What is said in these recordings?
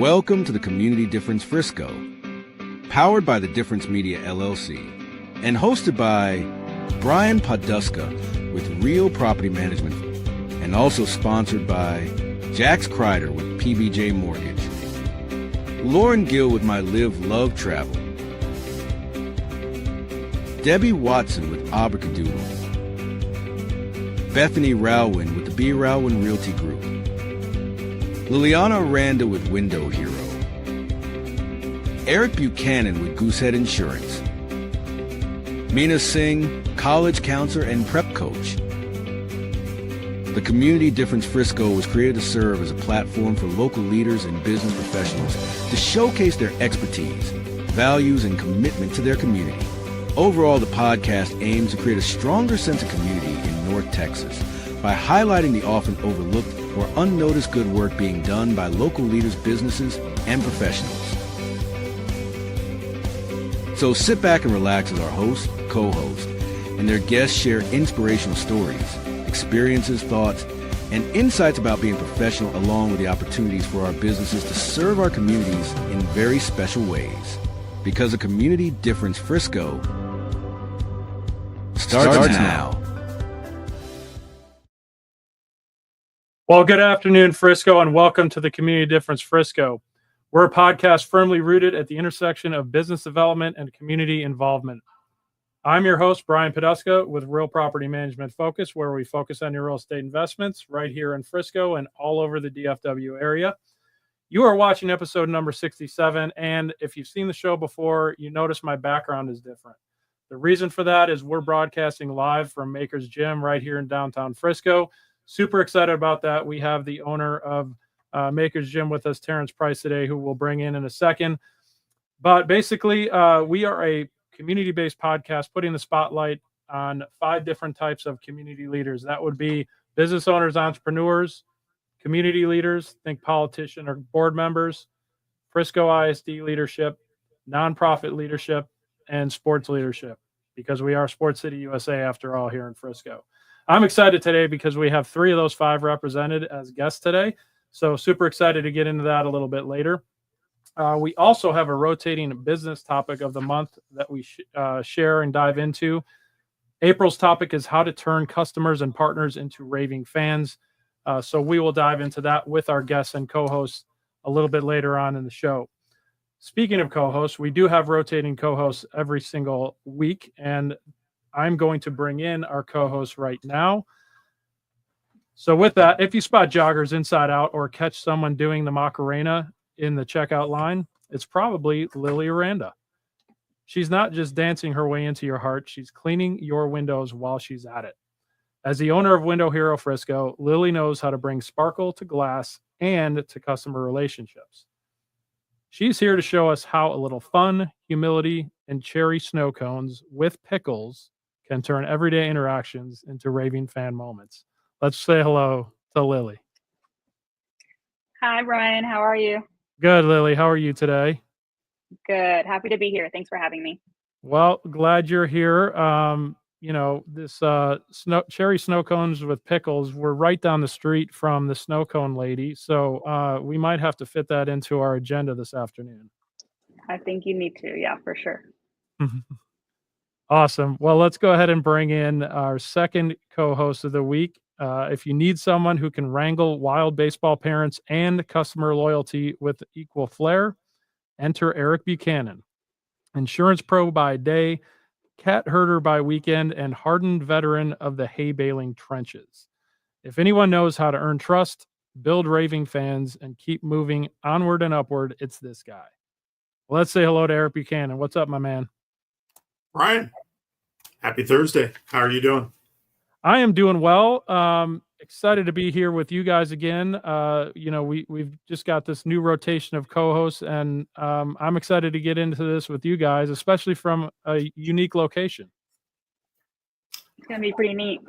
Welcome to the Community Difference Frisco, powered by the Difference Media LLC, and hosted by Brian Poduska with Real Property Management, and also sponsored by Jax Kreider with PBJ Mortgage, Lauren Gill with My Live Love Travel, Debbie Watson with Abracadabra, Bethany Rowin with the B. Rowin Realty Group, Lilliana Aranda with Window Hero, Eric Buchanan with Goosehead Insurance, Meena Singh, college counselor and prep coach. The Community Difference Frisco was created to serve as a platform for local leaders and business professionals to showcase their expertise, values, and commitment to their community. Overall, the podcast aims to create a stronger sense of community in North Texas by highlighting the often overlooked or unnoticed good work being done by local leaders, businesses, and professionals. So sit back and relax as our host, co-host, and their guests share inspirational stories, experiences, thoughts, and insights about being professional, along with the opportunities for our businesses to serve our communities in very special ways. Because a Community Difference Frisco starts now. Well, good afternoon, Frisco, and welcome to the Community Difference Frisco. We're a podcast firmly rooted at the intersection of business development and community involvement. I'm your host, Brian Poduska, with Real Property Management Focus, where we focus on your real estate investments right here in Frisco and all over the DFW area. You are watching episode number 67, and if you've seen the show before, you notice my background is different. The reason for that is we're broadcasting live from Maker's Gym right here in downtown Frisco. Super excited about that. We have the owner of Maker's Gym with us, Terrence Price, today, who we'll bring in a second. But basically, we are a community-based podcast putting the spotlight on 5 different types of community leaders. That would be business owners, entrepreneurs, community leaders, think politician or board members, Frisco ISD leadership, nonprofit leadership, and sports leadership, because we are Sports City USA after all here in Frisco. I'm excited today because we have 3 of those 5 represented as guests today. So super excited to get into that a little bit later. We also have a rotating business topic of the month that we share and dive into. April's topic is how to turn customers and partners into raving fans. So we will dive into that with our guests and co-hosts a little bit later on in the show. Speaking of co-hosts, we do have rotating co-hosts every single week, and I'm going to bring in our co-host right now. So with that, if you spot joggers inside out or catch someone doing the Macarena in the checkout line, it's probably Lilly Aranda. She's not just dancing her way into your heart, she's cleaning your windows while she's at it. As the owner of Window Hero Frisco, Lilly knows how to bring sparkle to glass and to customer relationships. She's here to show us how a little fun, humility, and cherry snow cones with pickles can turn everyday interactions into raving fan moments. Let's say hello to Lilly. Hi, Brian. How are you? Good, Lilly. How are you today? Good. Happy to be here. Thanks for having me. Well, glad you're here. This cherry snow cones with pickles, we're right down the street from the snow cone lady. So we might have to fit that into our agenda this afternoon. I think you need to. Yeah, for sure. Awesome. Well, let's go ahead and bring in our second co-host of the week. If you need someone who can wrangle wild baseball parents and customer loyalty with equal flair, enter Eric Buchanan. Insurance pro by day, cat herder by weekend, and hardened veteran of the hay baling trenches. If anyone knows how to earn trust, build raving fans, and keep moving onward and upward, it's this guy. Well, let's say hello to Eric Buchanan. What's up, my man? Brian, happy Thursday. How are you doing? I am doing well. Excited to be here with you guys again. We've just got this new rotation of co-hosts, and I'm excited to get into this with you guys, especially from a unique location. It's going to be pretty neat.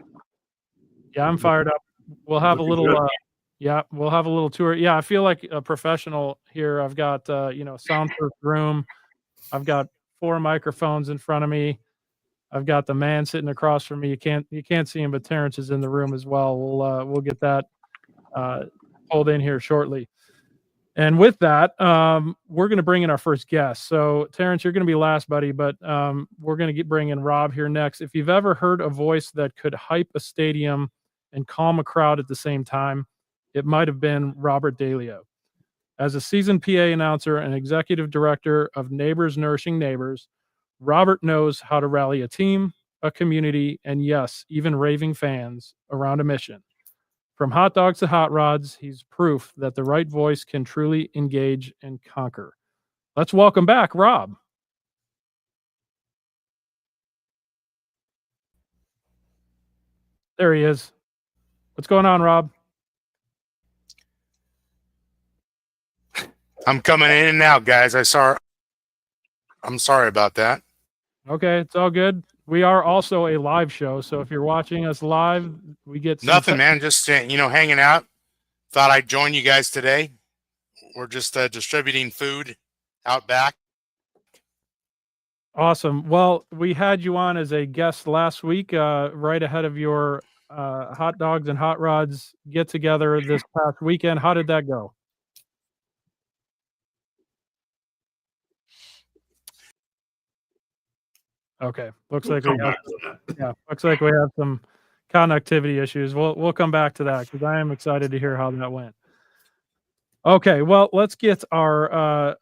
Yeah, I'm fired up. We'll have a little tour. Yeah, I feel like a professional here. I've got soundproof room. I've got 4 microphones in front of me. I've got the man sitting across from me. You can't see him, but Terrence is in the room as well. We'll get that pulled in here shortly. And with that, we're going to bring in our first guest. So, Terrence, you're going to be last, buddy, but we're going to bring in Rob here next. If you've ever heard a voice that could hype a stadium and calm a crowd at the same time, it might have been Robert Dalio. As a seasoned PA announcer and executive director of Neighbors Nourishing Neighbors, Robert knows how to rally a team, a community, and yes, even raving fans around a mission. From hot dogs to hot rods, he's proof that the right voice can truly engage and conquer. Let's welcome back Rob. There he is. What's going on, Rob? I'm coming in and out, guys. I'm sorry about that. Okay, it's all good. We are also a live show, so if you're watching us live, we get Nothing, man. Just hanging out. Thought I'd join you guys today. We're just distributing food out back. Awesome. Well, we had you on as a guest last week, right ahead of your hot dogs and hot rods get together this past weekend. How did that go? Okay, looks like we have some connectivity issues. We'll come back to that because I am excited to hear how that went. Okay, well, let's get our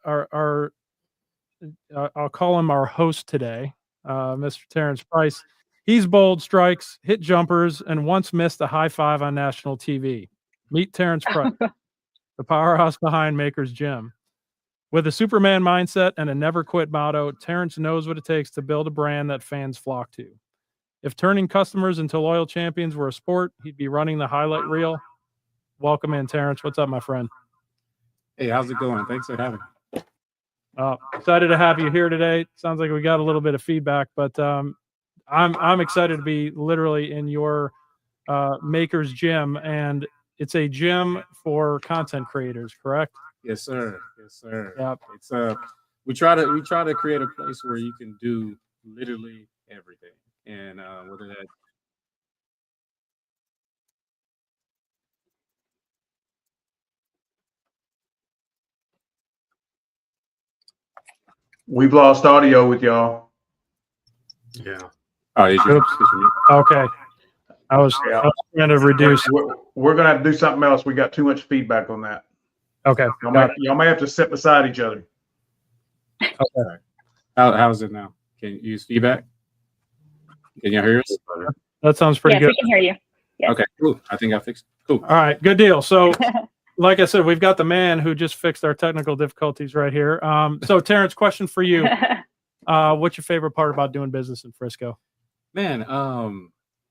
I'll call him our host today, Mr. Terrence Price. He's bold, strikes, hit jumpers, and once missed a high five on national TV. Meet Terrence Price, the powerhouse behind Maker's Gym. With a Superman mindset and a never quit motto, Terrence knows what it takes to build a brand that fans flock to. If turning customers into loyal champions were a sport, he'd be running the highlight reel. Welcome in, Terrence. What's up, my friend? Hey, how's it going? Thanks for having me. Excited to have you here today. Sounds like we got a little bit of feedback, but I'm excited to be literally in your Maker's Gym, and it's a gym for content creators, correct? Yes, sir. Yes, sir. Yep. It's we try to create a place where you can do literally everything, and whether that. We've lost audio with y'all. Yeah. Oh, it's your, Okay. I was trying to reduce. We're gonna have to do something else. We got too much feedback on that. Okay. Y'all may have to sit beside each other. Okay. How's it now? Can you use feedback? Can you hear us? That sounds pretty Yes, good. we can hear you. Yes. Okay, cool. I think I fixed it. Cool. All right, good deal. So, like I said, we've got the man who just fixed our technical difficulties right here. So, Terrence, question for you. What's your favorite part about doing business in Frisco? Man,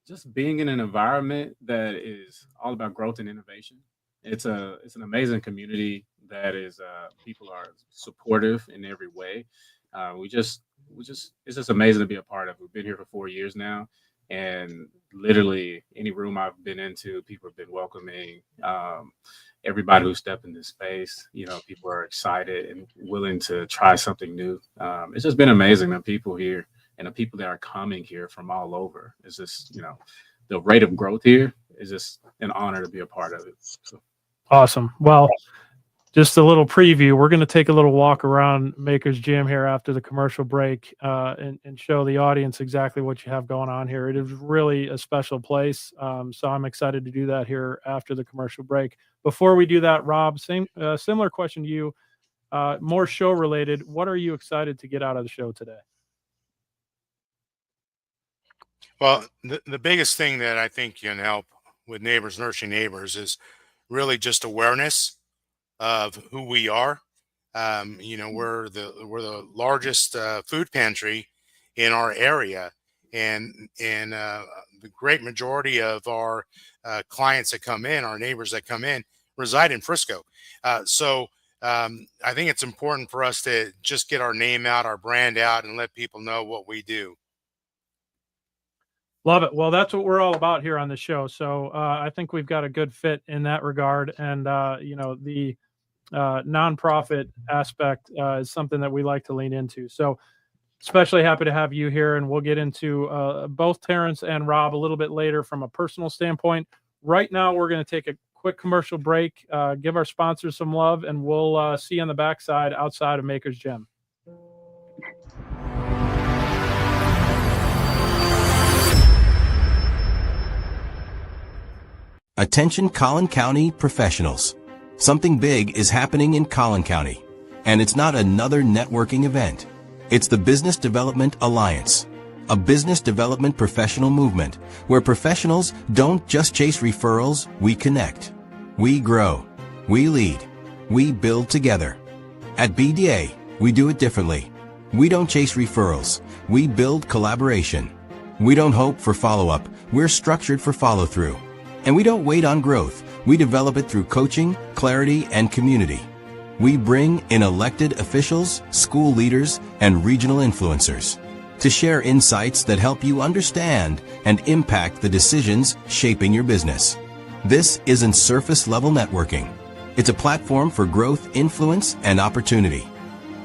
just being in an environment that is all about growth and innovation. It's an amazing community that is people are supportive in every way. It's just amazing to be a part of. We've been here for 4 years now, and literally any room I've been into, people have been welcoming. Everybody who stepped in this space, people are excited and willing to try something new. It's just been amazing. The people here and the people that are coming here from all over. It's just, the rate of growth here is just an honor to be a part of it. So. Awesome. Well, just a little preview. We're going to take a little walk around Maker's Gym here after the commercial break and show the audience exactly what you have going on here. It is really a special place. So I'm excited to do that here after the commercial break. Before we do that, Rob, similar question to you, more show related. What are you excited to get out of the show today? Well, the biggest thing that I think can help with Neighbors Nourishing Neighbors is really just awareness of who we are. We're the largest food pantry in our area, and the great majority of our clients that come in, our neighbors that come in, reside in Frisco. So I think it's important for us to just get our name out, our brand out, and let people know what we do. Love it. Well, that's what we're all about here on the show. So I think we've got a good fit in that regard. And, the nonprofit aspect is something that we like to lean into. So especially happy to have you here. And we'll get into both Terrence and Rob a little bit later from a personal standpoint. Right now, we're going to take a quick commercial break, give our sponsors some love, and we'll see you on the backside outside of Maker's Gym. Attention Collin County professionals. Something big is happening in Collin County, and it's not another networking event. It's the Business Development Alliance, a business development professional movement where professionals don't just chase referrals, we connect. We grow. We lead. We build together. At BDA, we do it differently. We don't chase referrals. We build collaboration. We don't hope for follow-up. We're structured for follow-through. And we don't wait on growth. We develop it through coaching, clarity, and community. We bring in elected officials, school leaders, and regional influencers to share insights that help you understand and impact the decisions shaping your business. This isn't surface-level networking. It's a platform for growth, influence, and opportunity.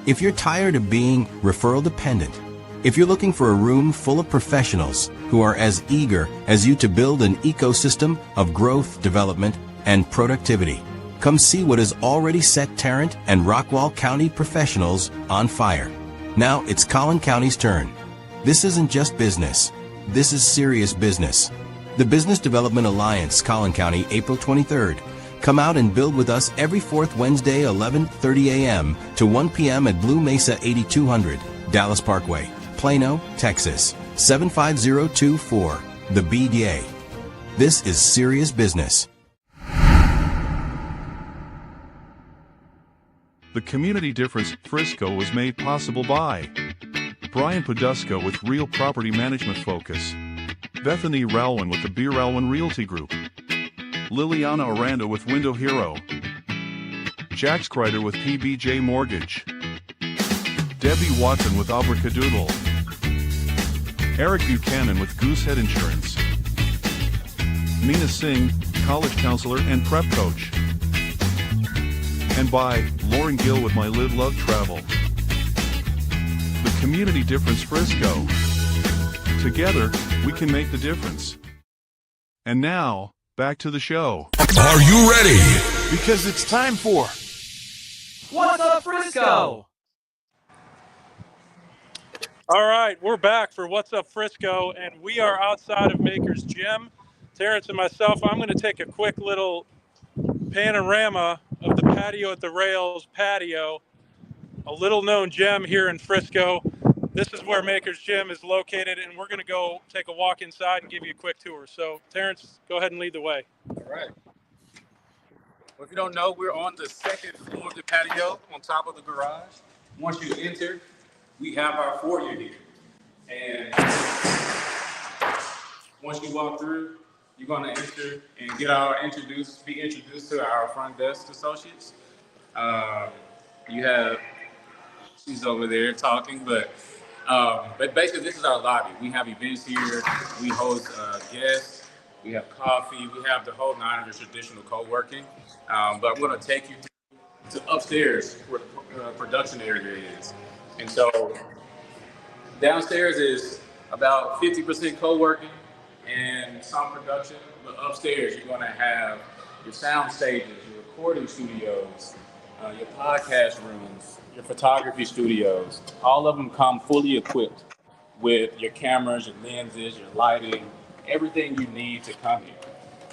If you're tired of being referral dependent, if you're looking for a room full of professionals who are as eager as you to build an ecosystem of growth, development, and productivity, come see what has already set Tarrant and Rockwall County professionals on fire. Now it's Collin County's turn. This isn't just business. This is serious business. The Business Development Alliance, Collin County, April 23rd. Come out and build with us every fourth Wednesday, 11:30 a.m. to 1 p.m. at Blue Mesa 8200, Dallas Parkway, Plano, Texas, 75024, the BDA. This is serious business. The Community Difference Frisco was made possible by Brian Poduska with Real Property Management Focus, Bethany Ralwin with the Beer Ralwin Realty Group, Lilliana Aranda with Window Hero, Jack Skryder with PBJ Mortgage, Debbie Watson with Abracadoodle, Eric Buchanan with Goosehead Insurance, Meena Singh, college counselor and prep coach, and by Lauren Gill with My Live Love Travel. The Community Difference Frisco. Together, we can make the difference. And now, back to the show. Are you ready? Because it's time for What's Up Frisco? All right, we're back for What's Up Frisco, and we are outside of Maker's Gym. Terrence and myself, I'm going to take a quick little panorama of the Patio at the Rails patio, a little known gem here in Frisco. This is where Maker's Gym is located, and we're going to go take a walk inside and give you a quick tour. So, Terrence, go ahead and lead the way. All right. Well, if you don't know, we're on the second floor of the patio on top of the garage. Once you enter, we have our foyer here. And once you walk through, you're going to enter and be introduced to our front desk associates. She's over there talking, but basically this is our lobby. We have events here. We host guests. We have coffee. We have the whole nine of the traditional co-working. But I'm going to take you to upstairs where the production area is. And so downstairs is about 50% co-working and some production. But upstairs, you're going to have your sound stages, your recording studios, your podcast rooms, your photography studios. All of them come fully equipped with your cameras, your lenses, your lighting, everything you need to come here.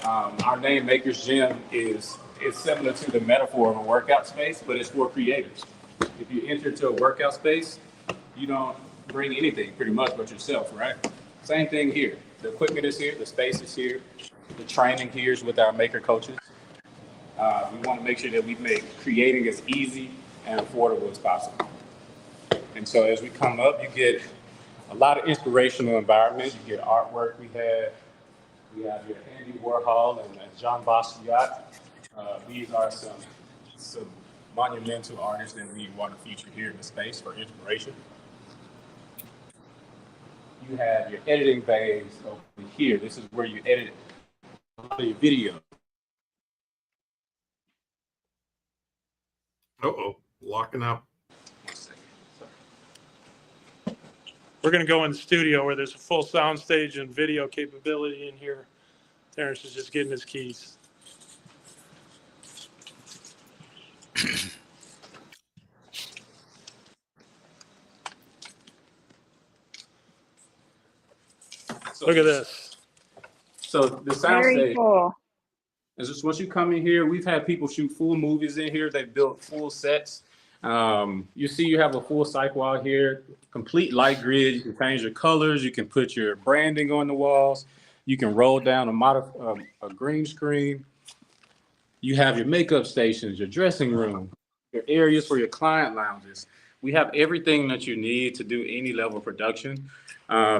Our name, Maker's Gym, is similar to the metaphor of a workout space, but it's for creators. If you enter to a workout space, you don't bring anything pretty much but yourself, right? Same thing here. The equipment is here, the space is here, the training here is with our maker coaches. We want to make sure that we make creating as easy and affordable as possible. And so as we come up, you get a lot of inspirational environment. You get artwork. We have here Andy Warhol and John Basquiat. These are some monumental artists that we want to feature here in the space for inspiration. You have your editing bays over here. This is where you edit a lot of your video. Uh-oh, locking up. We're going to go in the studio where there's a full sound stage and video capability in here. Terrence is just getting his keys. Look at this. So the Very soundstage cool. is just once you come in here, we've had people shoot full movies in here. They've built full sets. You see, you have a full cycle out here, complete light grid. You can change your colors. You can put your branding on the walls. You can roll down a green screen. You have your makeup stations, your dressing room, your areas for your client lounges. We have everything that you need to do any level of production.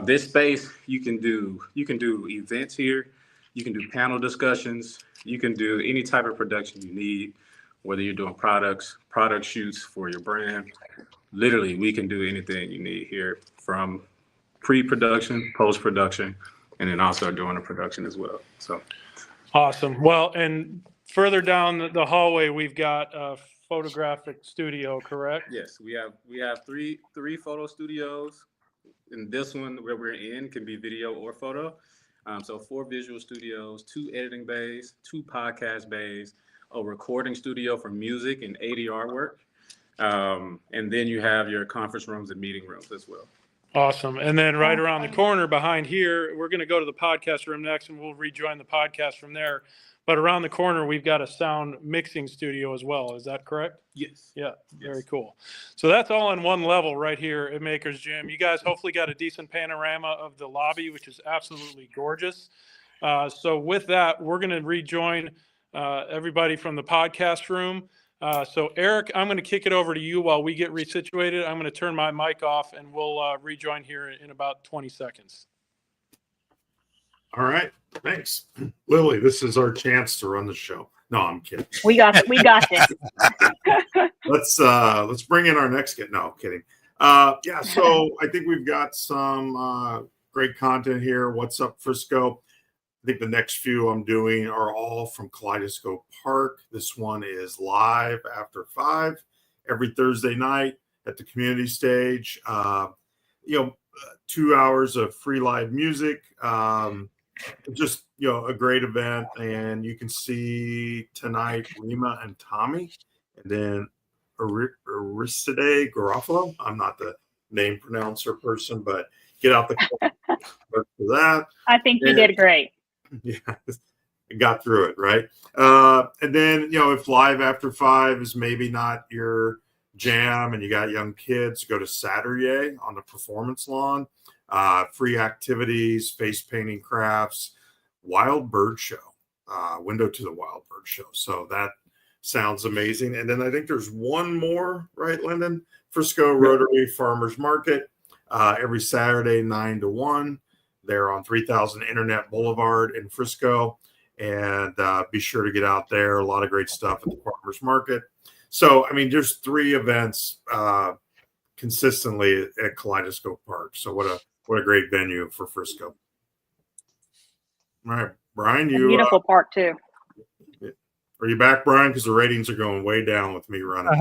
This space, you can do events here. You can do panel discussions. You can do any type of production you need, whether you're doing product shoots for your brand. Literally, we can do anything you need here, from pre-production, post-production, and then also doing the production as well. So Awesome. Well, and further down the hallway, we've got a photographic studio, correct? yes, we have three photo studios. And this one where we're in can be video or photo. So 4 visual studios, 2 editing bays, 2 podcast bays, a recording studio for music and ADR work. And then you have your conference rooms and meeting rooms as well. Awesome. And then right around the corner behind here, we're going to go to the podcast room next, and we'll rejoin the podcast from there. But around the corner, we've got a sound mixing studio as well. Is that correct? Yes. Yeah, very cool. So that's all on one level right here at Maker's Gym. You guys hopefully got a decent panorama of the lobby, which is absolutely gorgeous. So with that, we're going to rejoin everybody from the podcast room. So Eric, I'm going to kick it over to you while we get resituated. I'm going to turn my mic off, and we'll rejoin here in about 20 seconds. All right. Thanks. Lily, this is our chance to run the show. No, I'm kidding. We got this. Let's bring in our next guest. No, kidding. Yeah, so I think we've got some great content here. What's up, Frisco? I think the next few I'm doing are all from Kaleidoscope Park. This one is live after 5 every Thursday night at the community stage. 2 hours of free live music. Just a great event, and you can see tonight Rima and Tommy, and then Aristide Garofalo. I'm not the name pronouncer person, but get out the for that. I think you did great. Yeah, I got through it, right? And then if live after 5 is maybe not your jam, and you got young kids, go to Saturday on the performance lawn. Free activities, face painting crafts, wild bird show, window to the wild bird show. So that sounds amazing. And then I think there's one more, right, Lyndon? Frisco Rotary Farmers Market, every Saturday, 9 to 1. They're on 3000 Internet Boulevard in Frisco. And be sure to get out there. A lot of great stuff at the Farmers Market. So, I mean, there's 3 events consistently at Kaleidoscope Park. So what a great venue for Frisco. All right, Brian, A beautiful park too. Are you back, Brian? Because the ratings are going way down with me running.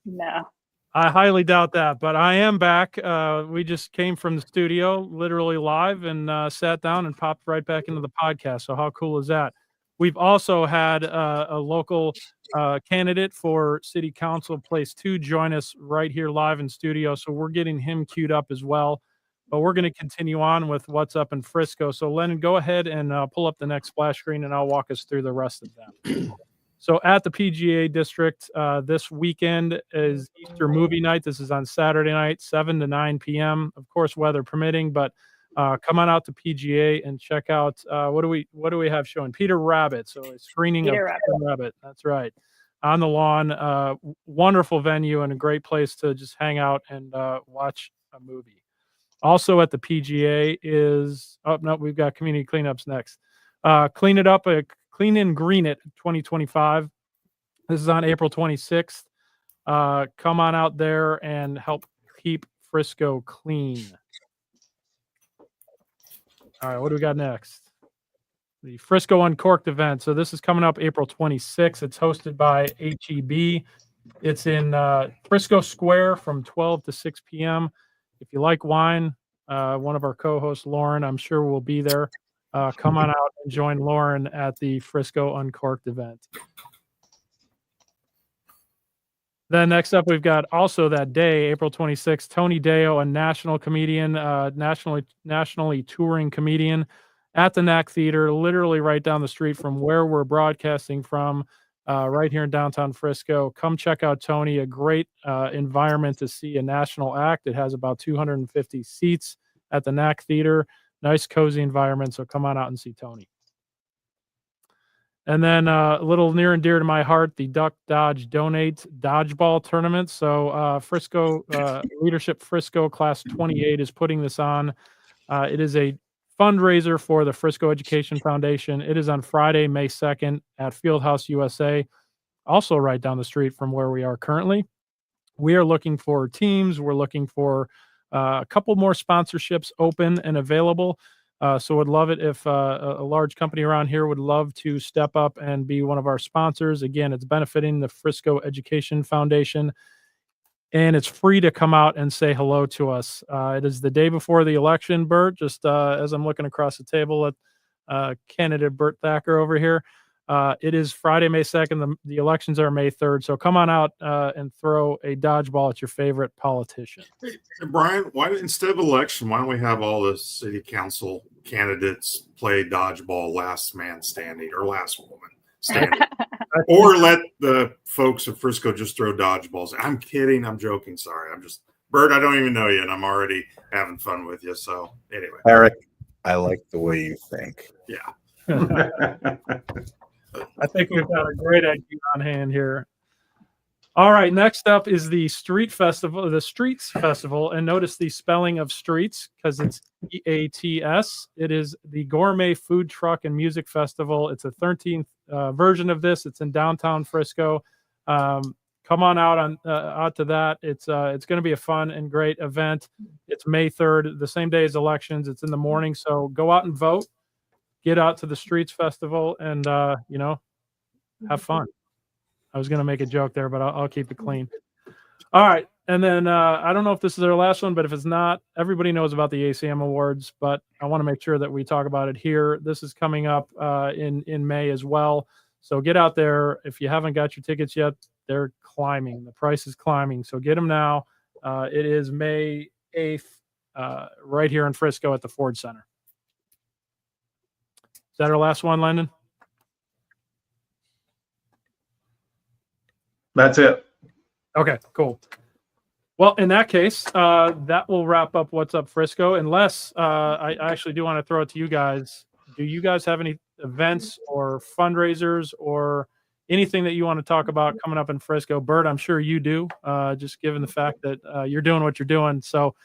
No. I highly doubt that, but I am back. We just came from the studio, literally live, and sat down and popped right back into the podcast. So how cool is that? We've also had a local candidate for City Council Place 2 join us right here live in studio. So we're getting him queued up as well. But we're going to continue on with what's up in Frisco. So Lennon, go ahead and pull up the next splash screen, and I'll walk us through the rest of them. So at the PGA District, this weekend is Easter movie night. This is on Saturday night, 7 to 9 p.m. Of course, weather permitting, but come on out to PGA and check out what do we have showing? Peter Rabbit. So a screening of Peter Rabbit. That's right. On the lawn, wonderful venue and a great place to just hang out and watch a movie. Also at the PGA is we've got community cleanups next. Clean It Up, Clean and Green It 2025. This is on April 26th. Come on out there and help keep Frisco clean. All right, what do we got next? The Frisco Uncorked event. So this is coming up April 26th. It's hosted by HEB. It's in Frisco Square from 12 to 6 p.m. If you like wine, one of our co-hosts, Lauren, I'm sure will be there. Come on out and join Lauren at the Frisco Uncorked event. Then next up, we've got also that day, April 26th, Tony Deo, a national comedian, nationally touring comedian at the NAC Theater, literally right down the street from where we're broadcasting from, right here in downtown Frisco. Come check out Tony, a great environment to see a national act. It has about 250 seats at the NAC Theater. Nice, cozy environment, so come on out and see Tony. And then a little near and dear to my heart, the Duck Dodge Donate Dodgeball Tournament. So Frisco Leadership Frisco Class 28 is putting this on. It is a fundraiser for the Frisco Education Foundation. It is on Friday, May 2nd at Fieldhouse USA, also right down the street from where we are currently. We are looking for teams. We're looking for a couple more sponsorships open and available. So would love it if a large company around here would love to step up and be one of our sponsors. Again, it's benefiting the Frisco Education Foundation, and it's free to come out and say hello to us. It is the day before the election, Bert, just as I'm looking across the table at candidate Bert Thacker over here. It is Friday, May 2nd. The elections are May 3rd. So come on out and throw a dodgeball at your favorite politician. Hey, Brian, instead of election, why don't we have all the city council candidates play dodgeball, last man standing or last woman standing? Or let the folks of Frisco just throw dodgeballs. I'm kidding. I'm joking. Sorry. Bert, I don't even know you, and I'm already having fun with you. So anyway. Eric, I like the way you think. Yeah. I think we've got a great idea on hand here. All right, next up is the Streets Festival, and notice the spelling of streets because it's EATS. It is the Gourmet Food Truck and Music Festival. It's a 13th version of this. It's in downtown Frisco. Come on out to that. It's going to be a fun and great event. It's May 3rd, the same day as elections. It's in the morning, so go out and vote. Get out to the Streets Festival and, have fun. I was going to make a joke there, but I'll keep it clean. All right. And then I don't know if this is our last one, but if it's not, everybody knows about the ACM Awards, but I want to make sure that we talk about it here. This is coming up in May as well. So get out there. If you haven't got your tickets yet, they're climbing. The price is climbing. So get them now. It is May 8th right here in Frisco at the Ford Center. Is that our last one, Landon? That's it. Okay, cool. Well, in that case, that will wrap up What's Up Frisco, unless I actually do want to throw it to you guys. Do you guys have any events or fundraisers or anything that you want to talk about coming up in Frisco? Bert, I'm sure you do, just given the fact that you're doing what you're doing. So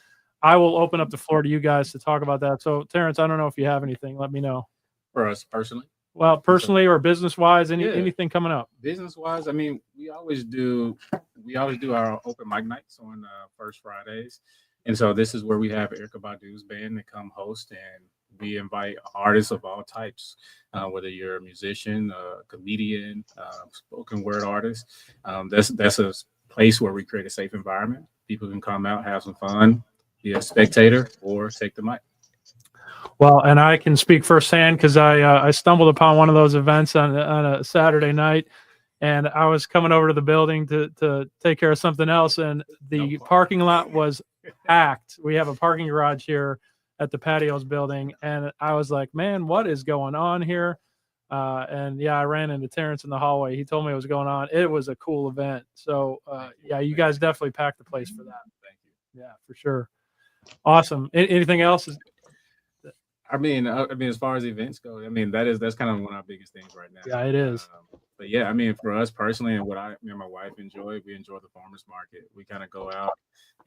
I will open up the floor to you guys to talk about that. So, Terrence, I don't know if you have anything. Let me know. For us personally? Well, personally or business-wise, anything coming up? Business-wise, I mean, we always do our open mic nights on first Fridays. And so this is where we have Erykah Badu's band to come host, and we invite artists of all types, whether you're a musician, a comedian, spoken word artist. That's a place where we create a safe environment. People can come out, have some fun, be a spectator, or take the mic. Well, and I can speak firsthand because I stumbled upon one of those events on a Saturday night, and I was coming over to the building to take care of something else, and the parking lot was packed. We have a parking garage here at the Patios building, and I was like, man, what is going on here? And yeah, I ran into Terrence in the hallway. He told me what was going on. It was a cool event. So yeah, you guys definitely packed the place for that. Thank you. Yeah, for sure. Awesome. Anything else? I mean, as far as events go, I mean, that's kind of one of our biggest things right now. Yeah, it is. But yeah, I mean, for us personally, and what me and my wife enjoy, we enjoy the farmers market. We kind of go out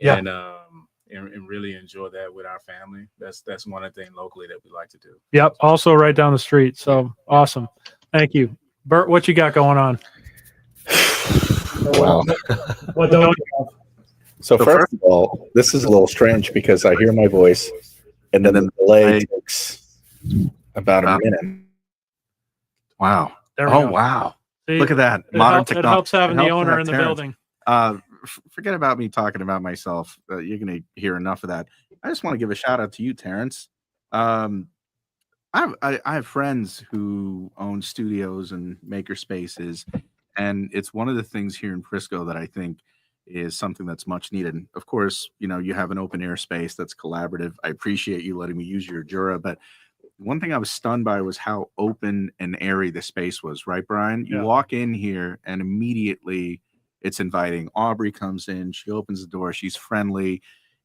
and really enjoy that with our family. That's one of the things locally that we like to do. Yep. Also right down the street. So awesome. Thank you. Bert, what you got going on? Wow. What don't you have? So first of all, this is a little strange because I hear my voice and then the delay takes about a minute. Wow. There we go. Wow. See, Look at that. Modern technology. It helps having the owner in the building. Forget about me talking about myself. You're going to hear enough of that. I just want to give a shout out to you, Terrence. I have friends who own studios and maker spaces, And it's one of the things here in Frisco that I think is something that's much needed. And of course, you have an open air space that's collaborative. I appreciate you letting me use your Jura, but one thing I was stunned by was how open and airy the space was, right, Brian? You walk in here and immediately it's inviting. Aubrey comes in, she opens the door, she's friendly,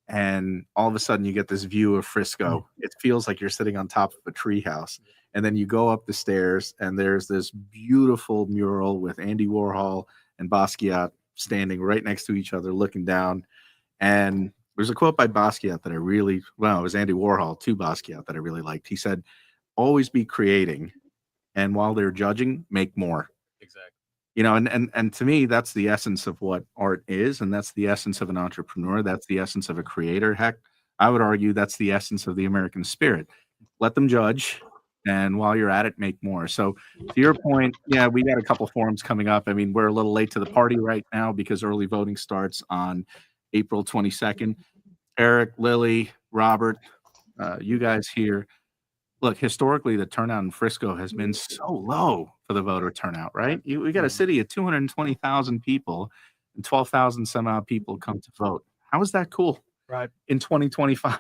and all of a sudden you get this view of Frisco. It feels like you're sitting on top of a treehouse. And then you go up the stairs and there's this beautiful mural with Andy Warhol and Basquiat standing right next to each other looking down. And there's a quote by Basquiat that it was Andy Warhol to Basquiat that I really liked. He said, always be creating. And while they're judging, make more. Exactly. And to me, that's the essence of what art is. And that's the essence of an entrepreneur. That's the essence of a creator. Heck, I would argue that's the essence of the American spirit. Let them judge. And while you're at it, make more. So to your point, yeah, we got a couple forums coming up. I mean, we're a little late to the party right now because early voting starts on April 22nd. Eric, Lilly, Robert, you guys here. Look, historically, the turnout in Frisco has been so low for the voter turnout, right? We got a city of 220,000 people and 12,000 some odd people come to vote. How is that cool? Right. In 2025.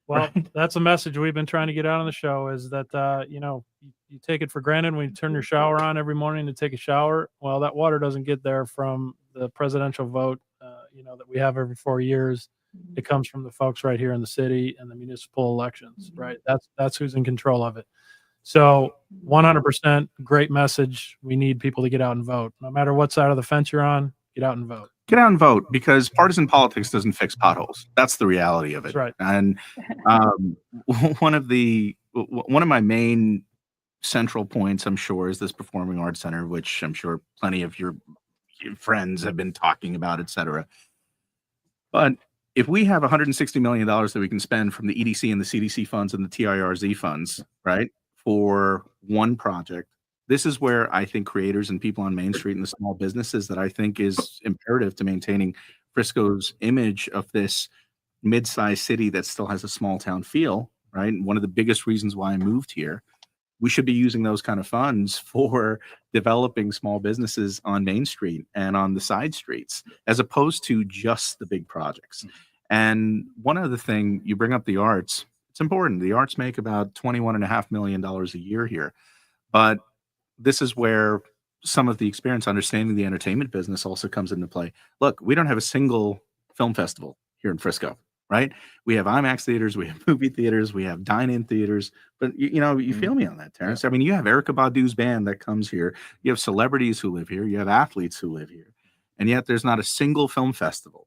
Well, right? That's a message we've been trying to get out on the show is that, you take it for granted when you turn your shower on every morning to take a shower. Well, that water doesn't get there from the presidential vote, that we have every 4 years. It comes from the folks right here in the city and the municipal elections, right? That's who's in control of it. So 100% great message. We need people to get out and vote. No matter what side of the fence you're on, get out and vote. Get out and vote because partisan politics doesn't fix potholes. That's the reality of it. That's right. And one of my main central points, I'm sure, is this performing arts center, which I'm sure plenty of your friends have been talking about, et cetera. But if we have $160 million that we can spend from the EDC and the CDC funds and the TIRZ funds, right, for one project, this is where I think creators and people on Main Street and the small businesses that I think is imperative to maintaining Frisco's image of this mid-sized city that still has a small town feel, right? And one of the biggest reasons why I moved here, we should be using those kind of funds for developing small businesses on Main Street and on the side streets, as opposed to just the big projects. And one other thing, you bring up the arts, it's important. The arts make about $21.5 million a year here. But this is where some of the experience understanding the entertainment business also comes into play. Look, we don't have a single film festival here in Frisco, right? We have IMAX theaters, we have movie theaters, we have dine-in theaters, but you feel me on that, Terrence. I mean, you have Erykah Badu's band that comes here. You have celebrities who live here. You have athletes who live here. And yet there's not a single film festival.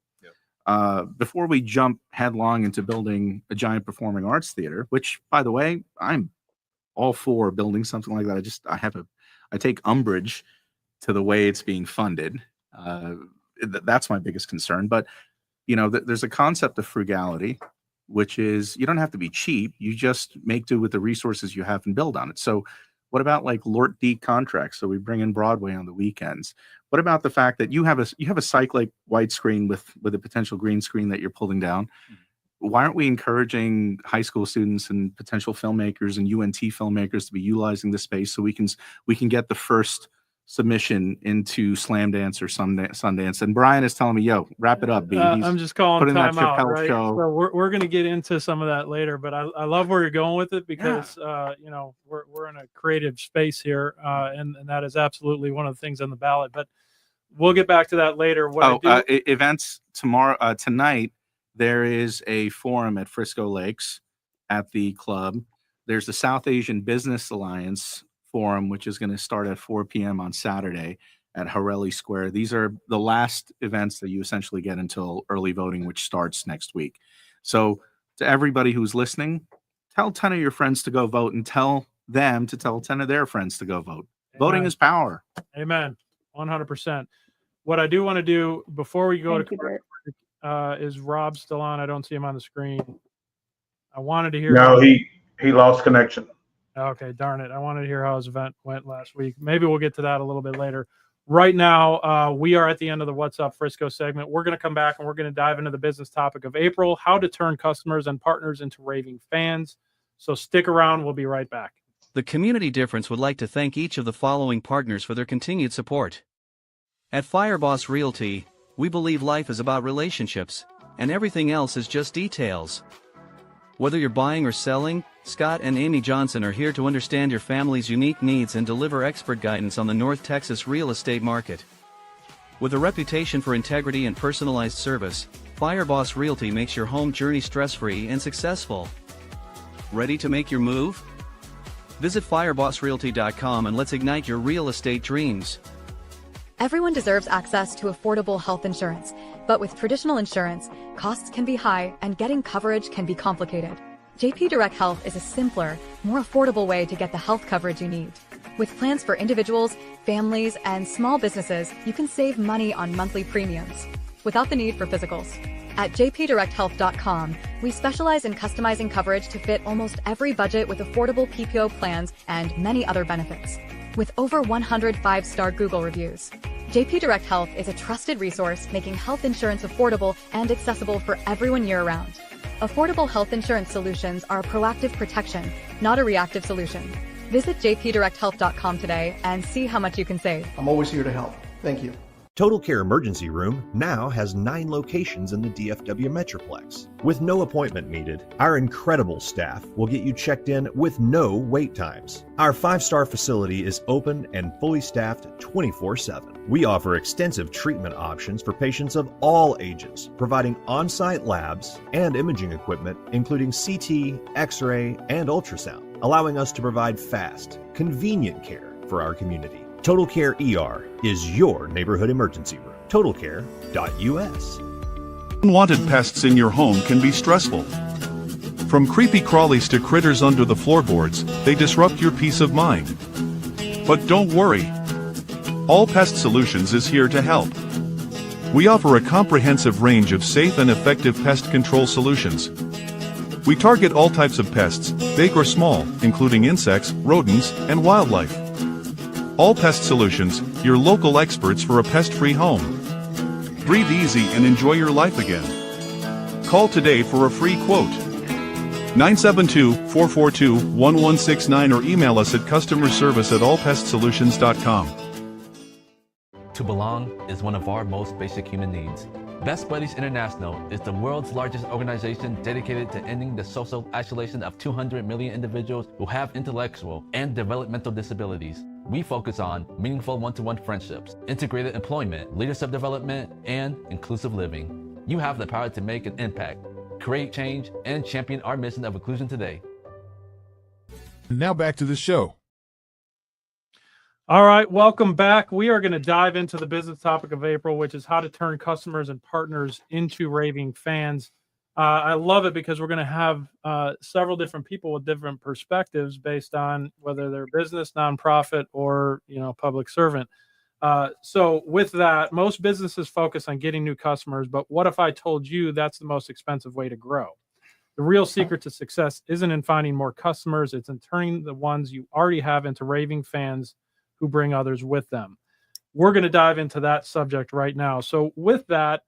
Before we jump headlong into building a giant performing arts theater, which, by the way, I'm all for building something like that. I take umbrage to the way it's being funded. That's my biggest concern. But there's a concept of frugality, which is you don't have to be cheap. You just make do with the resources you have and build on it. So what about like Lort D contracts? So we bring in Broadway on the weekends. What about the fact that you have a cyclic widescreen with a potential green screen that you're pulling down? Why aren't we encouraging high school students and potential filmmakers and UNT filmmakers to be utilizing this space so we can get the first submission into Slam Dance or Sundance? And Brian is telling me, "Yo, wrap it up, B." I'm just calling time out. Right? Show. So we're going to get into some of that later, but I love where you're going with it because we're in a creative space here, and that is absolutely one of the things on the ballot. But we'll get back to that later. Events tonight. There is a forum at Frisco Lakes at the club. There's the South Asian Business Alliance forum, which is going to start at 4 p.m. on Saturday at Hareli Square. These are the last events that you essentially get until early voting, which starts next week. So to everybody who's listening, tell 10 of your friends to go vote and tell them to tell 10 of their friends to go vote. Amen. Voting is power. Amen. 100%. What I do want to do before we go is Rob still on? I don't see him on the screen. I wanted to hear. No, he lost connection. Okay, darn it. I wanted to hear how his event went last week. Maybe we'll get to that a little bit later. Right now, we are at the end of the What's Up Frisco segment. We're going to come back and we're going to dive into the business topic of April, how to turn customers and partners into raving fans. So stick around. We'll be right back. The Community Difference would like to thank each of the following partners for their continued support. At Fireboss Realty, we believe life is about relationships, and everything else is just details. Whether you're buying or selling, Scott and Amy Johnson are here to understand your family's unique needs and deliver expert guidance on the North Texas real estate market. With a reputation for integrity and personalized service, Fireboss Realty makes your home journey stress-free and successful. Ready to make your move? Visit firebossrealty.com and let's ignite your real estate dreams. Everyone deserves access to affordable health insurance, but with traditional insurance, costs can be high and getting coverage can be complicated. JP Direct Health is a simpler, more affordable way to get the health coverage you need. With plans for individuals, families, and small businesses, you can save money on monthly premiums without the need for physicals. At jpdirecthealth.com, we specialize in customizing coverage to fit almost every budget with affordable PPO plans and many other benefits. With over 100 5-star Google reviews, JP Direct Health is a trusted resource making health insurance affordable and accessible for everyone year-round. Affordable health insurance solutions are a proactive protection, not a reactive solution. Visit jpdirecthealth.com today and see how much you can save. I'm always here to help. Thank you. Total Care Emergency Room now has 9 locations in the DFW Metroplex. With no appointment needed, our incredible staff will get you checked in with no wait times. Our 5-star facility is open and fully staffed 24/7. We offer extensive treatment options for patients of all ages, providing on-site labs and imaging equipment, including CT, X-ray, and ultrasound, allowing us to provide fast, convenient care for our community. Total Care ER is your neighborhood emergency room. TotalCare.us. Unwanted pests in your home can be stressful. From creepy crawlies to critters under the floorboards, they disrupt your peace of mind. But don't worry. All Pest Solutions is here to help. We offer a comprehensive range of safe and effective pest control solutions. We target all types of pests, big or small, including insects, rodents, and wildlife. All Pest Solutions, your local experts for a pest-free home. Breathe easy and enjoy your life again. Call today for a free quote. 972-442-1169 or email us at customerservice@allpestsolutions.com. To belong is one of our most basic human needs. Best Buddies International is the world's largest organization dedicated to ending the social isolation of 200 million individuals who have intellectual and developmental disabilities. We focus on meaningful one-to-one friendships, integrated employment, leadership development, and inclusive living. You have the power to make an impact, create change, and champion our mission of inclusion today. Now back to the show. All right, welcome back. We are going to dive into the business topic of April, which is how to turn customers and partners into raving fans. I love it because we're going to have several different people with different perspectives based on whether they're business, nonprofit, or public servant. So with that, most businesses focus on getting new customers, but what if I told you that's the most expensive way to grow? The real secret to success isn't in finding more customers, it's in turning the ones you already have into raving fans who bring others with them. We're going to dive into that subject right now. So with that,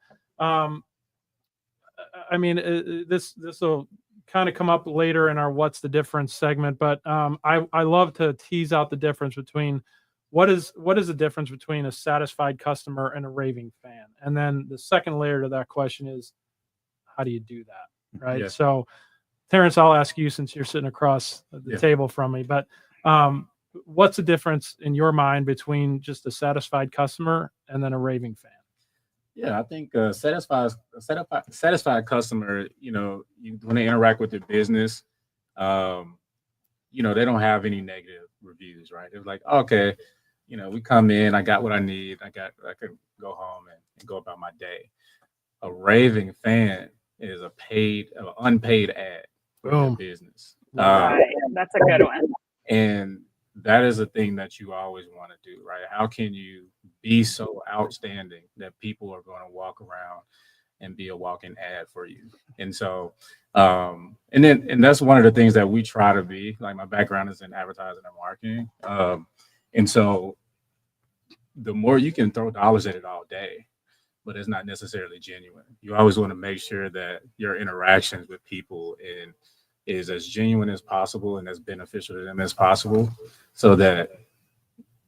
this will kind of come up later in our What's the Difference segment, but I love to tease out the difference between what is the difference between a satisfied customer and a raving fan? And then the second layer to that question is, how do you do that? Right. Yeah. So Terrence, I'll ask you since you're sitting across the table from me, but what's the difference in your mind between just a satisfied customer and then a raving fan? Yeah, I think satisfied customer, when they interact with the business, they don't have any negative reviews, right? They're like, okay, we come in, I got what I need, I can go home and go about my day. A raving fan is an unpaid ad for their business. That's a good one. And that is a thing that you always want to do, right? How can you be so outstanding that people are going to walk around and be a walking ad for you? And so, and that's one of the things that we try to be. Like, my background is in advertising and marketing. And so the more you can throw dollars at it all day, but it's not necessarily genuine. You always want to make sure that your interactions with people is as genuine as possible and as beneficial to them as possible, so that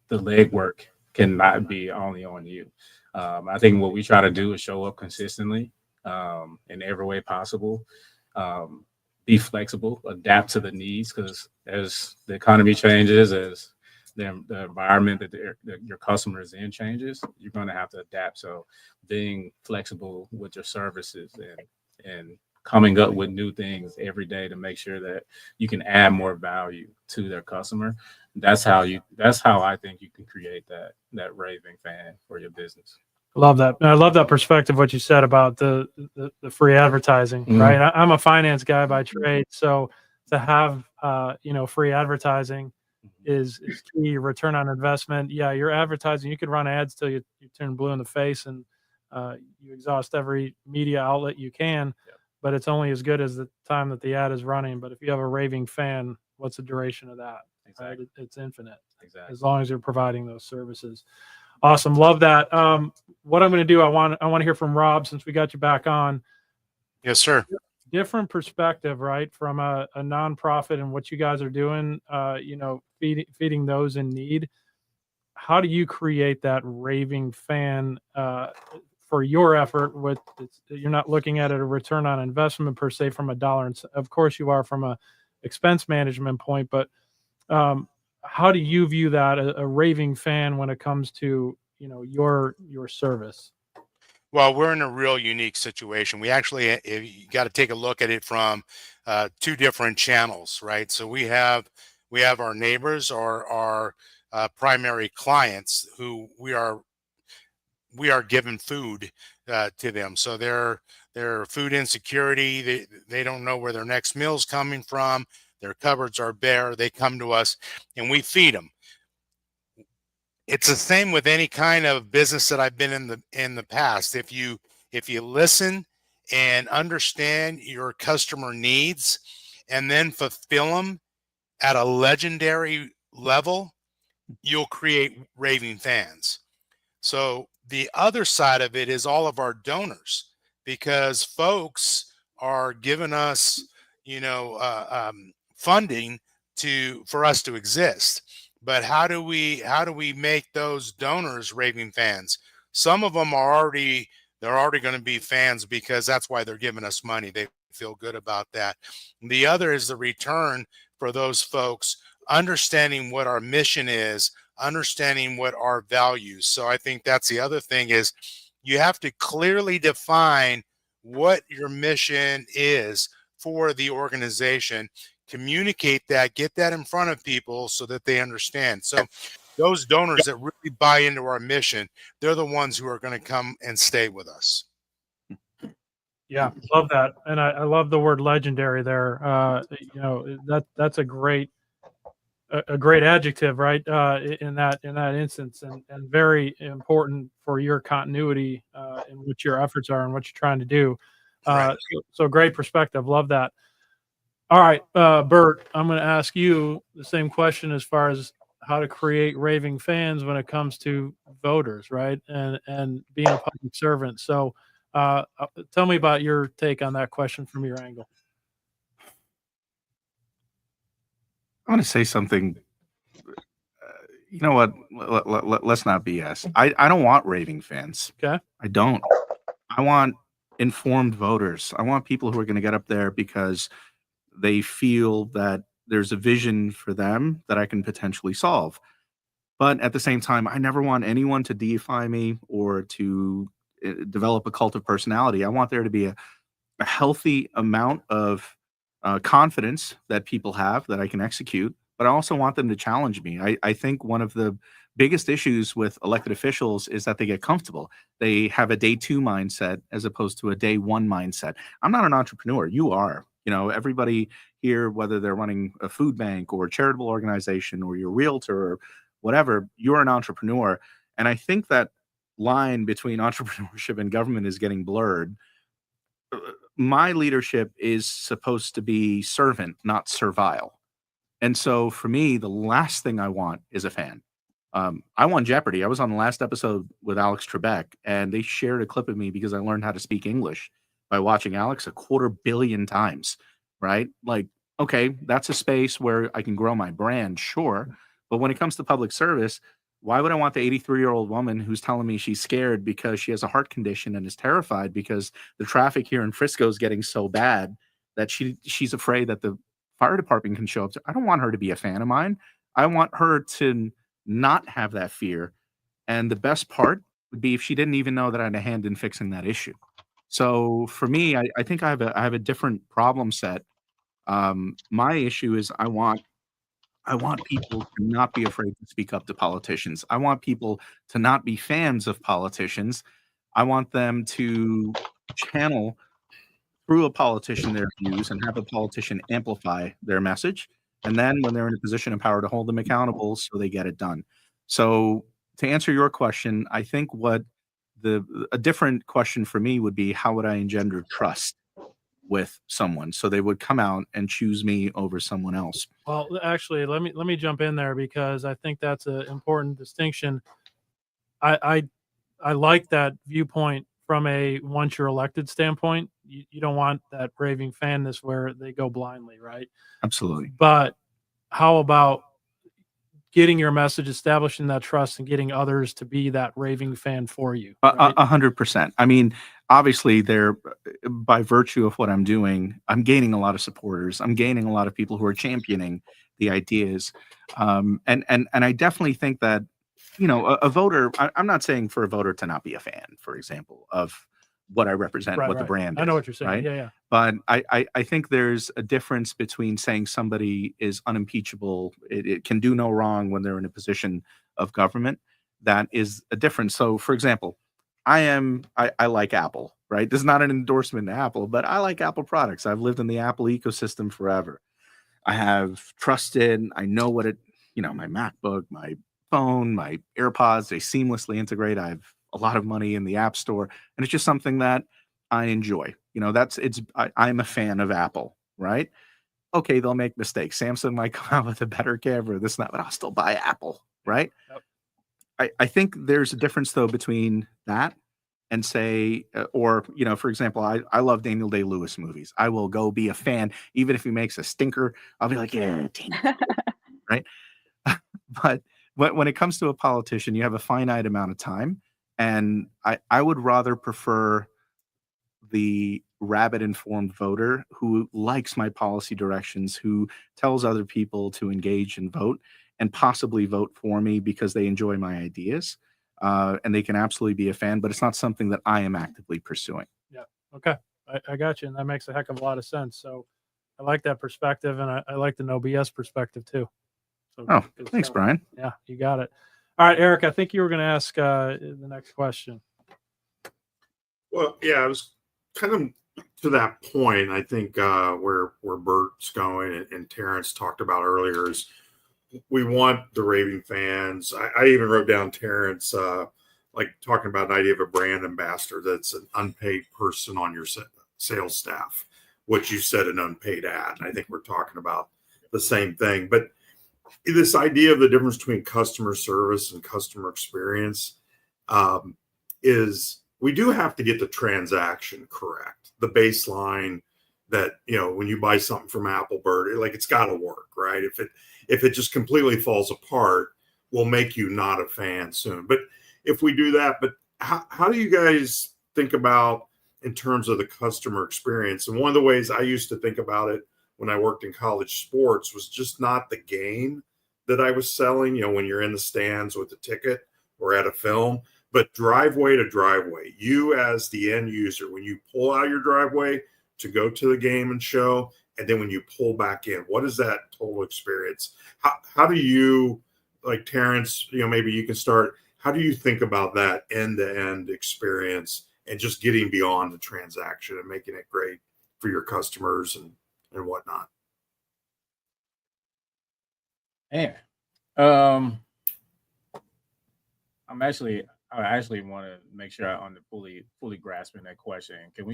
the legwork cannot be only on you. I think what we try to do is show up consistently in every way possible. Be flexible, adapt to the needs, because as the economy changes, as the environment that your customer is in changes, you're going to have to adapt. So being flexible with your services and coming up with new things every day to make sure that you can add more value to their customer. That's how I think you can create that raving fan for your business. Love that. I love that perspective, what you said about the free advertising, right? I'm a finance guy by trade. So to have, free advertising is key. Return on investment. Yeah, you're advertising. You could run ads till you turn blue in the face and you exhaust every media outlet you can, but it's only as good as the time that the ad is running. But if you have a raving fan, what's the duration of that? Exactly. Right? It's infinite. Exactly. As long as you're providing those services. Awesome. Love that. What I'm going to do, I want to hear from Rob, since we got you back on. Yes, sir. Different perspective, right? From a nonprofit and what you guys are doing, feeding those in need. How do you create that raving fan for your effort? You're not looking at it a return on investment per se from a dollar. And of course you are from a expense management point, but how do you view that, a raving fan, when it comes to your service? Well, we're in a real unique situation. We actually, you got to take a look at it from two different channels, right? So we have our neighbors, or our primary clients, who we are giving food to them. So they're food insecurity. They don't know where their next meal's coming from. Their cupboards are bare. They come to us and we feed them. It's the same with any kind of business that I've been in the past. If you listen and understand your customer needs and then fulfill them at a legendary level, you'll create raving fans. So the other side of it is all of our donors, because folks are giving us, funding for us to exist. But how do we make those donors raving fans? Some of them they're already going to be fans because that's why they're giving us money. They feel good about that. The other is the return for those folks, understanding what our mission is, understanding what our values. So I think that's the other thing, is you have to clearly define what your mission is for the organization, communicate that, get that in front of people so that they understand. So those donors that really buy into our mission, they're the ones who are going to come and stay with us. Yeah, love that. And I love the word legendary there. That's a great adjective, right? In that instance, and very important for your continuity in what your efforts are and what you're trying to do. So great perspective. Love that. All right, Bert, I'm going to ask you the same question as far as how to create raving fans when it comes to voters, right? And being a public servant. So tell me about your take on that question from your angle. I want to say something. You know what? Let's not BS. I don't want raving fans. Okay. I don't. I want informed voters. I want people who are going to get up there because they feel that there's a vision for them that I can potentially solve. But at the same time, I never want anyone to deify me or to develop a cult of personality. I want there to be a healthy amount of confidence that people have that I can execute, but I also want them to challenge me. I think one of the biggest issues with elected officials is that they get comfortable. They have a day two mindset as opposed to a day one mindset. I'm not an entrepreneur. You are. Everybody here, whether they're running a food bank or a charitable organization or you're a realtor or whatever, you're an entrepreneur. And I think that line between entrepreneurship and government is getting blurred. My leadership is supposed to be servant, not servile. And so for me, the last thing I want is a fan. I won Jeopardy. I was on the last episode with Alex Trebek, and they shared a clip of me because I learned how to speak English by watching Alex 250 million times, right? Like, okay, that's a space where I can grow my brand, sure. But when it comes to public service, Why would I want the 83-year-old woman who's telling me she's scared because she has a heart condition and is terrified because the traffic here in Frisco is getting so bad that she's afraid that the fire department can show up? I don't want her to be a fan of mine. I want her to not have that fear. And the best part would be if she didn't even know that I had a hand in fixing that issue. So for me, I think I have a different problem set. My issue is I want people to not be afraid to speak up to politicians. I want people to not be fans of politicians. I want them to channel through a politician their views and have a politician amplify their message. And then when they're in a position of power, to hold them accountable so they get it done. So to answer your question, I think a different question for me would be, how would I engender trust with someone so they would come out and choose me over someone else? Well, actually, let me jump in there because I think that's an important distinction. I like that viewpoint from a once you're elected standpoint. You don't want that raving fanness where they go blindly, right? Absolutely. But how about getting your message, establishing that trust, and getting others to be that raving fan for you? Right? 100%. I mean, obviously, by virtue of what I'm doing, I'm gaining a lot of supporters. I'm gaining a lot of people who are championing the ideas, and I definitely think that, you know, a voter. I'm not saying for a voter to not be a fan, for example, of what I represent, what the brand is. I know what you're saying. Right? Yeah. But I think there's a difference between saying somebody is unimpeachable, it can do no wrong when they're in a position of government. That is a difference. So, for example, I like Apple, right? This is not an endorsement to Apple, but I like Apple products. I've lived in the Apple ecosystem forever. I have trusted, I know what my MacBook, my phone, my AirPods, they seamlessly integrate. I have a lot of money in the App Store, and it's just something that I enjoy. You know, I'm a fan of Apple, right? Okay, they'll make mistakes. Samsung might come out with a better camera, this and that, but I'll still buy Apple, right? Yep. I think there's a difference though between that and say, or, you know, for example, I love Daniel Day-Lewis movies. I will go be a fan, even if he makes a stinker. I'll be like, yeah, right? But when it comes to a politician, you have a finite amount of time. And I would rather prefer the rabid informed voter who likes my policy directions, who tells other people to engage and vote and possibly vote for me because they enjoy my ideas. And they can absolutely be a fan, but it's not something that I am actively pursuing. Yeah. Okay. I got you. And that makes a heck of a lot of sense. So I like that perspective, and I like the no BS perspective too. So thanks, Brian. Yeah, you got it. All right, Eric, I think you were going to ask the next question. Well, yeah, I was kind of to that point. I think where Bert's going and Terrence talked about earlier is we want the raving fans. I even wrote down Terrence like talking about an idea of a brand ambassador that's an unpaid person on your sales staff, which you said an unpaid ad. I think we're talking about the same thing, but this idea of the difference between customer service and customer experience is we do have to get the transaction correct. The baseline that, you know, when you buy something from Apple Bird, like it's got to work, right? If it just completely falls apart, we'll make you not a fan soon. But if we do that, but how do you guys think about in terms of the customer experience? And one of the ways I used to think about it when I worked in college sports was just not the game that I was selling, you know, when you're in the stands with the ticket or at a film, but driveway to driveway. You as the end user, when you pull out your driveway to go to the game and show, and then when you pull back in, what is that total experience? How do you, like Terrence, you know, maybe you can start, how do you think about that end-to-end experience and just getting beyond the transaction and making it great for your customers and whatnot? Man, I actually want to make sure I'm fully grasping that question. Can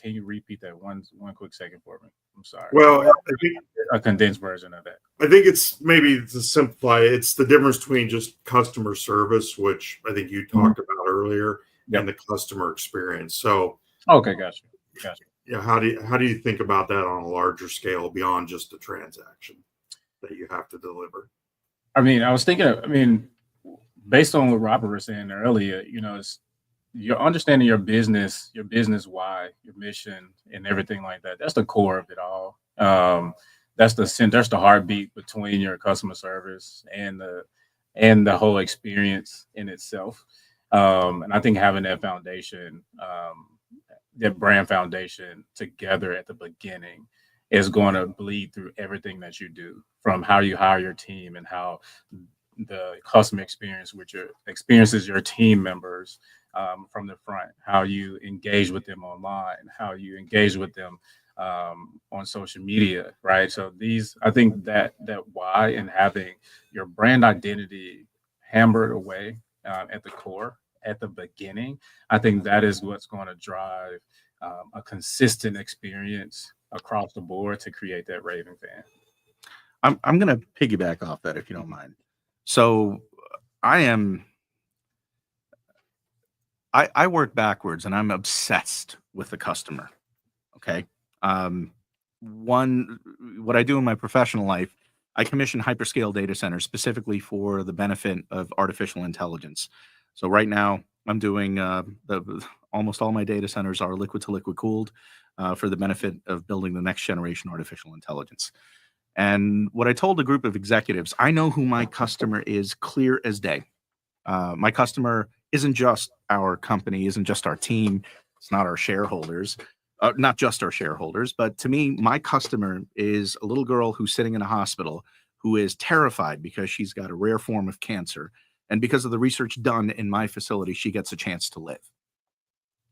you repeat that one quick second for me? I'm sorry. Well, I think a condensed version of that. I think it's maybe to simplify, it's the difference between just customer service, which I think you talked about earlier, and the customer experience. So, okay, gotcha. Yeah, how do you think about that on a larger scale beyond just the transaction that you have to deliver? I mean, I was thinking, based on what Robert was saying earlier, it's you're understanding your business why, your mission, and everything like that. That's the core of it all. That's the heartbeat between your customer service and the whole experience in itself. And I think having that foundation, that brand foundation together at the beginning is going to bleed through everything that you do, from how you hire your team and how the customer experiences your team members from the front, how you engage with them online, how you engage with them on social media, right? So I think that why, and having your brand identity hammered away at the core at the beginning, I think that is what's going to drive a consistent experience across the board to create that raving fan. I'm going to piggyback off that if you don't mind. So I work backwards, and I'm obsessed with the customer. Okay. What I do in my professional life, I commission hyperscale data centers specifically for the benefit of artificial intelligence. So right now I'm doing almost all my data centers are liquid to liquid cooled for the benefit of building the next generation artificial intelligence. And what I told a group of executives, I know who my customer is clear as day. My customer isn't just our company, isn't just our team. It's not our shareholders, not just our shareholders, but to me, my customer is a little girl who's sitting in a hospital who is terrified because she's got a rare form of cancer. And because of the research done in my facility, she gets a chance to live.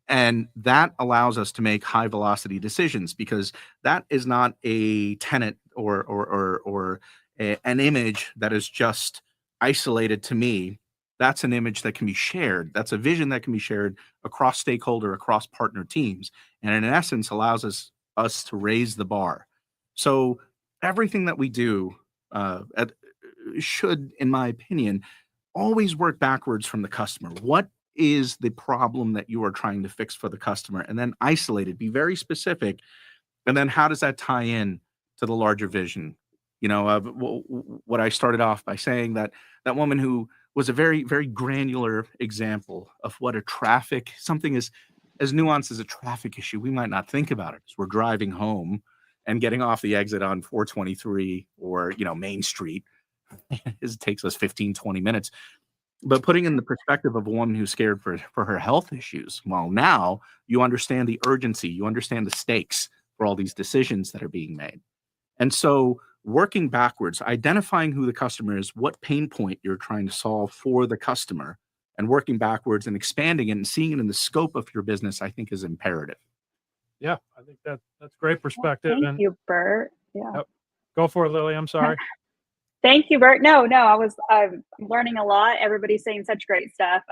And that allows us to make high velocity decisions, because that is not a tenant or an image that is just isolated to me. That's an image that can be shared. That's a vision that can be shared across stakeholder, across partner teams. And in essence, allows us to raise the bar. So everything that we do should, in my opinion, always work backwards from the customer. What is the problem that you are trying to fix for the customer? And then isolate it, be very specific. And then how does that tie in to the larger vision? What I started off by saying, that woman who was a very, very granular example of what something as nuanced as a traffic issue. We might not think about it as we're driving home and getting off the exit on 423 or, Main Street. It takes us 15, 20 minutes. But putting in the perspective of a woman who's scared for her health issues, well, now you understand the urgency, you understand the stakes for all these decisions that are being made. And so working backwards, identifying who the customer is, what pain point you're trying to solve for the customer, and working backwards and expanding it and seeing it in the scope of your business, I think is imperative. Yeah, I think that's great perspective. Thank you, Bert. Yeah. Go for it, Lily. I'm sorry. Thank you, Bert. No, I'm learning a lot. Everybody's saying such great stuff.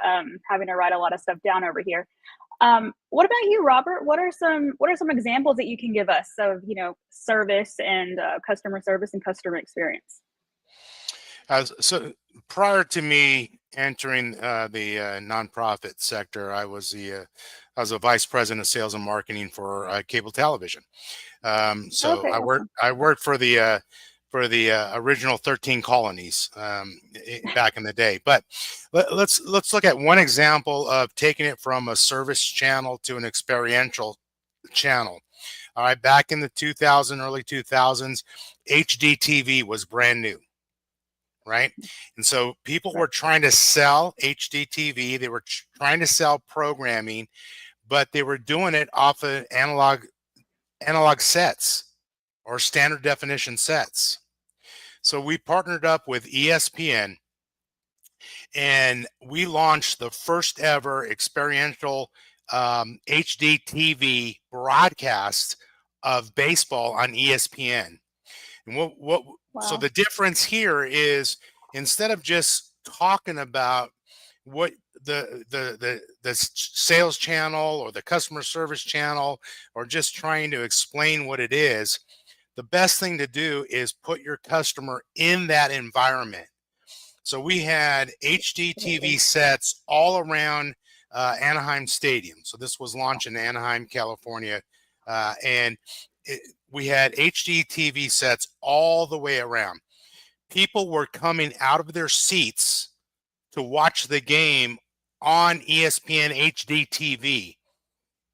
Having to write a lot of stuff down over here. What about you, Robert? What are some examples that you can give us of, service and customer service and customer experience? So prior to me entering the nonprofit sector, I was a vice president of sales and marketing for cable television. So Okay, I worked for the original 13 colonies back in the day. But let's look at one example of taking it from a service channel to an experiential channel. All right, back in the early 2000s, HD TV was brand new, right? And so people were trying to sell HD TV. They were trying to sell programming, but they were doing it off of analog sets or standard definition sets. So we partnered up with ESPN, and we launched the first ever experiential HD TV broadcast of baseball on ESPN. And so the difference here is, instead of just talking about what the sales channel or the customer service channel, or just trying to explain what it is, the best thing to do is put your customer in that environment. So we had HD TV sets all around Anaheim Stadium. So this was launched in Anaheim, California. And we had HD TV sets all the way around. People were coming out of their seats to watch the game on ESPN HD TV.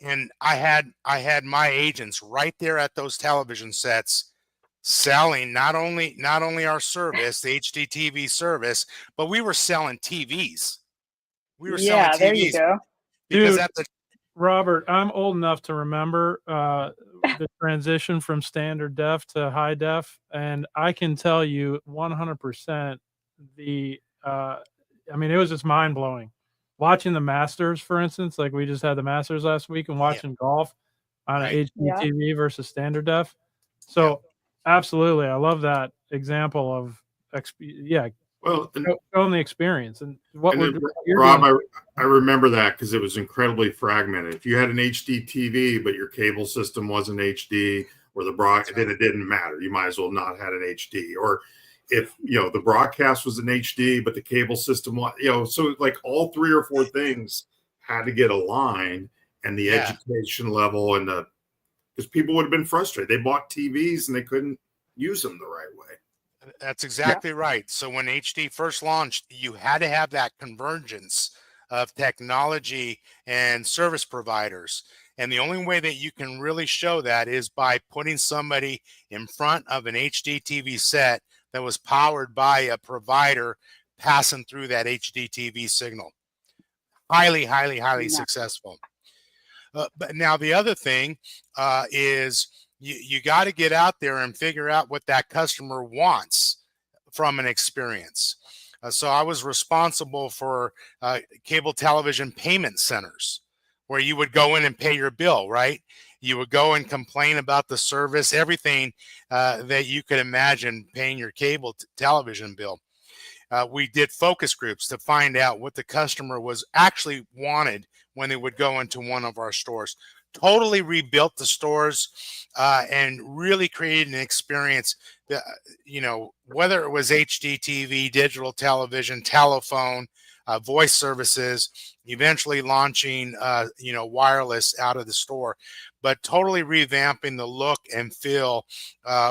And I had my agents right there at those television sets selling not only our service, the HD TV service, but we were selling TVs. We were selling Yeah, there you TVs go. because Dude, at the Robert, I'm old enough to remember the transition from standard def to high def, and I can tell you 100% the I mean, it was just mind blowing. Watching the Masters, for instance, like we just had the Masters last week, and watching golf on an Right. HD TV versus standard def. So, absolutely, I love that example of Well, and showing the experience and what then, you're Rob, doing. I remember that because it was incredibly fragmented. If you had an HD TV, but your cable system wasn't HD, or then it didn't matter. You might as well not had an HD. Or if the broadcast was an HD, but the cable system was, so like all 3 or 4 things had to get aligned, and the education level and because people would have been frustrated. They bought TVs and they couldn't use them the right way. That's exactly right. So when HD first launched, you had to have that convergence of technology and service providers. And the only way that you can really show that is by putting somebody in front of an HD TV set that was powered by a provider passing through that HD TV signal. Highly successful. But now the other thing is you got to get out there and figure out what that customer wants from an experience. So I was responsible for cable television payment centers where you would go in and pay your bill, right? You would go and complain about the service, everything that you could imagine paying your cable television bill. We did focus groups to find out what the customer was actually wanted when they would go into one of our stores. Totally rebuilt the stores and really created an experience that, whether it was HD TV, digital television, telephone, voice services, eventually launching, wireless out of the store, but totally revamping the look and feel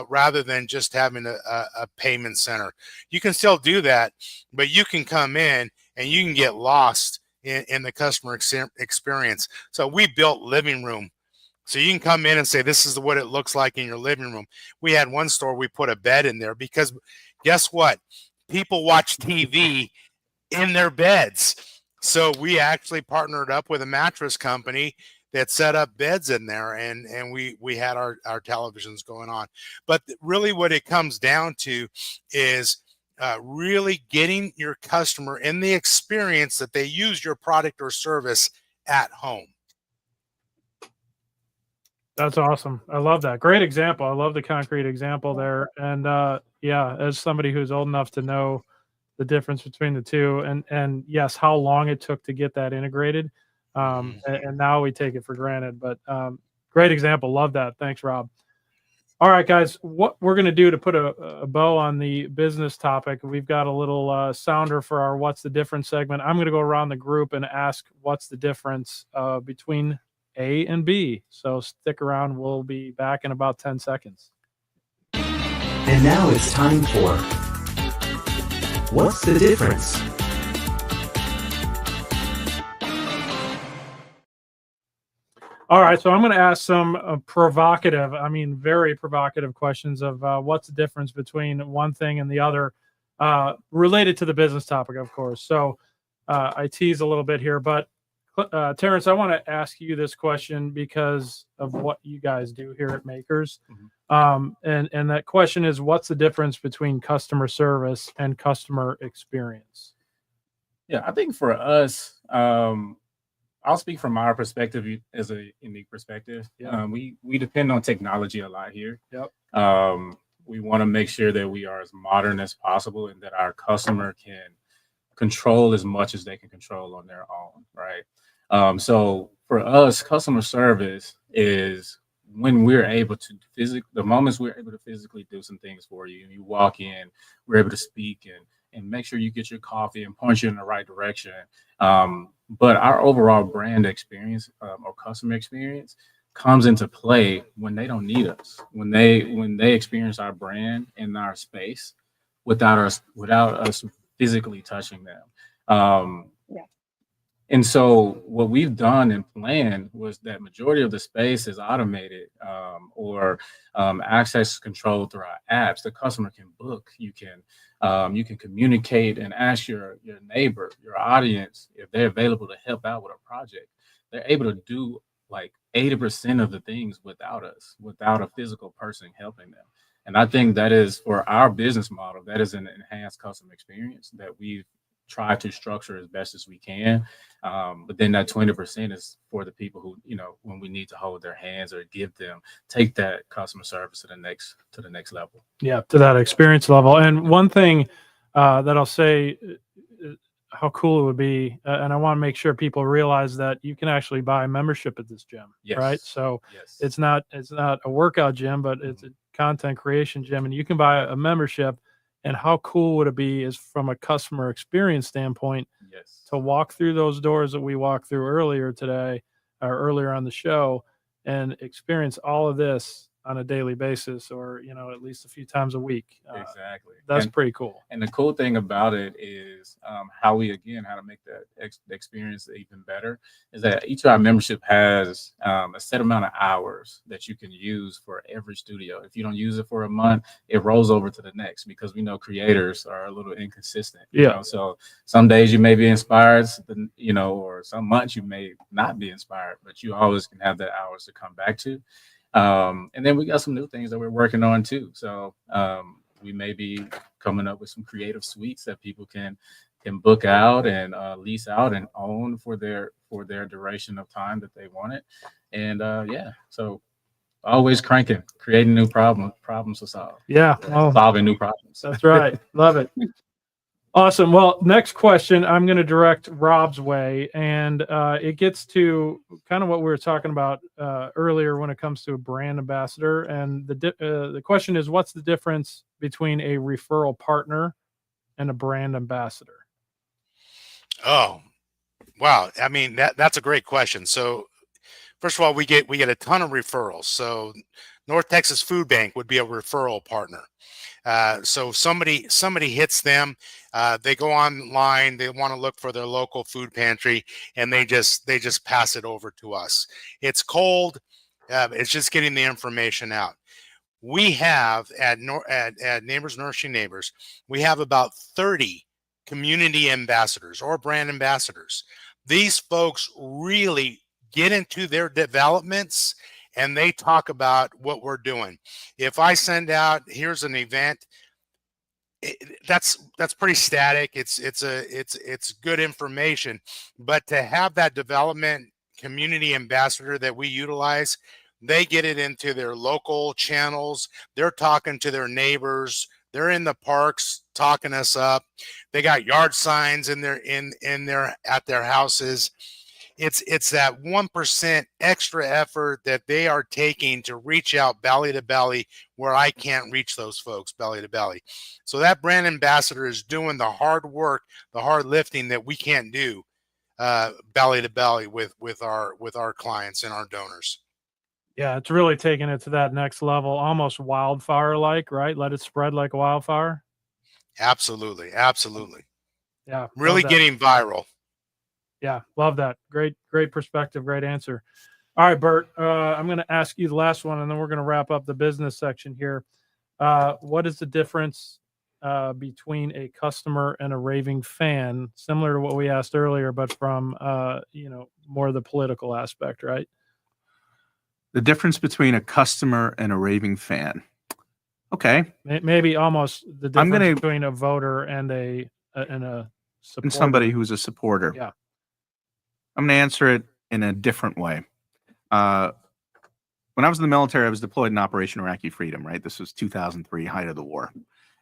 rather than just having a payment center. You can still do that, but you can come in and you can get lost in the customer experience. So we built living room. So you can come in and say, this is what it looks like in your living room. We had one store, we put a bed in there because guess what? People watch TV in their beds. So we actually partnered up with a mattress company that set up beds in there, and we had our televisions going on. But really what it comes down to is really getting your customer in the experience that they use your product or service at home. That's awesome. I love that. Great example. I love the concrete example there. And as somebody who's old enough to know the difference between the two, and yes, how long it took to get that integrated. And now we take it for granted. But great example. Love that. Thanks, Rob. All right, guys, what we're going to do to put a bow on the business topic, we've got a little sounder for our What's the Difference segment. I'm going to go around the group and ask what's the difference between A and B. So stick around. We'll be back in about 10 seconds. And now it's time for What's the Difference? All right, so I'm going to ask some provocative, very provocative questions of what's the difference between one thing and the other, related to the business topic, of course. So I tease a little bit here, but Terrence, I want to ask you this question because of what you guys do here at Makers. And that question is, what's the difference between customer service and customer experience? Yeah, I think for us, I'll speak from our perspective as a unique perspective. Yeah. We depend on technology a lot here. Yep. We want to make sure that we are as modern as possible and that our customer can control as much as they can control on their own, right? So for us, customer service is when we're able to the moments we're able to physically do some things for you, and you walk in, we're able to speak and make sure you get your coffee and point you in the right direction. But our overall brand experience or customer experience comes into play when they don't need us, when they experience our brand in our space without us physically touching them. Yeah. And so what we've done and planned was that majority of the space is automated, or access controlled through our apps. The customer can book. You can communicate and ask your neighbor, your audience, if they're available to help out with a project. They're able to do like 80% of the things without us, without a physical person helping them. And I think that is, for our business model, that is an enhanced customer experience that we've tried to structure as best as we can. But then that 20% is for the people who, when we need to hold their hands or take that customer service to the next level. Yeah, to that experience level. And one thing that I'll say, how cool it would be, and I want to make sure people realize that you can actually buy a membership at this gym, Yes. right? So Yes. it's not a workout gym, but it's a content creation gym, and you can buy a membership. And how cool would it be, is from a customer experience standpoint, Yes. to walk through those doors that we walked through earlier today, or earlier on the show, and experience all of this on a daily basis, or at least a few times a week. Exactly. That's pretty cool. And the cool thing about it is how to make that experience even better is that each of our membership has a set amount of hours that you can use for every studio. If you don't use it for a month, it rolls over to the next, because we know creators are a little inconsistent. Yeah. So some days you may be inspired, or some months you may not be inspired, but you always can have that hours to come back to. And then we got some new things that we're working on too. So we may be coming up with some creative suites that people can book out and lease out and own for their duration of time that they want it. And so always creating new problems to solve. Yeah, well, solving new problems. That's right. Love it. Awesome. Well, next question I'm going to direct Rob's way, and it gets to kind of what we were talking about earlier when it comes to a brand ambassador. And the question is, what's the difference between a referral partner and a brand ambassador? Oh, wow. I mean, that's a great question. So first of all, we get a ton of referrals. So North Texas Food Bank would be a referral partner. So somebody hits them, they go online, they want to look for their local food pantry, and they just pass it over to us. It's cold. It's just getting the information out. We have at Neighbors Nourishing Neighbors, we have about 30 community ambassadors or brand ambassadors. These folks really get into their developments, and they talk about what we're doing. If I send out, here's an event, that's pretty static. It's good information, but to have that development community ambassador that we utilize, they get it into their local channels. They're talking to their neighbors. They're in the parks talking us up. They got yard signs at their houses. It's that 1% extra effort that they are taking to reach out belly to belly where I can't reach those folks belly to belly. So that brand ambassador is doing the hard work, the hard lifting that we can't do belly to belly with our clients and our donors. Yeah, it's really taking it to that next level, almost wildfire-like, right? Let it spread like a wildfire. Absolutely. Yeah, Really getting viral. Yeah, love that. Great perspective, great answer. All right, Bert, I'm going to ask you the last one, and then we're going to wrap up the business section here. What is the difference between a customer and a raving fan? Similar to what we asked earlier, but from more of the political aspect, right? The difference between a customer and a raving fan. Okay. Maybe almost the difference between a voter and a supporter. And somebody who's a supporter. Yeah. I'm going to answer it in a different way. When I was in the military, I was deployed in Operation Iraqi Freedom, right? This was 2003, height of the war.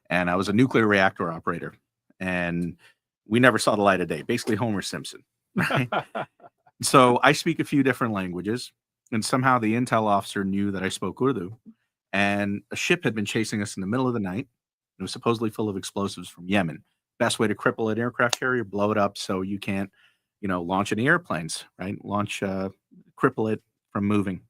And I was a nuclear reactor operator. And we never saw the light of day, basically Homer Simpson. Right? So I speak a few different languages. And somehow the intel officer knew that I spoke Urdu. And a ship had been chasing us in the middle of the night. It was supposedly full of explosives from Yemen. Best way to cripple an aircraft carrier, blow it up so you can't, launch any airplanes, right? Cripple it from moving.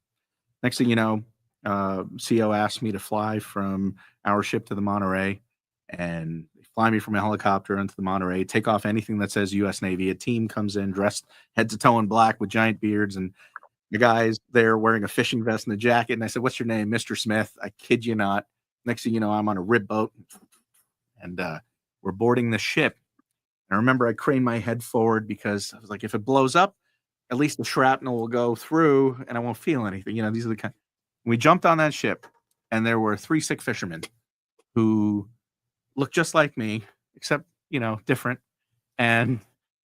Next thing you know, CO asked me to fly from our ship to the Monterey, and they fly me from a helicopter into the Monterey, take off anything that says U.S. Navy. A team comes in dressed head to toe in black with giant beards, and the guy's there wearing a fishing vest and a jacket. And I said, "What's your name?" "Mr. Smith." I kid you not. Next thing you know, I'm on a rib boat, and we're boarding the ship. And I remember I craned my head forward because I was like, if it blows up, at least the shrapnel will go through and I won't feel anything. These are the kind. We jumped on that ship, and there were 3 sick fishermen who looked just like me, except, different. And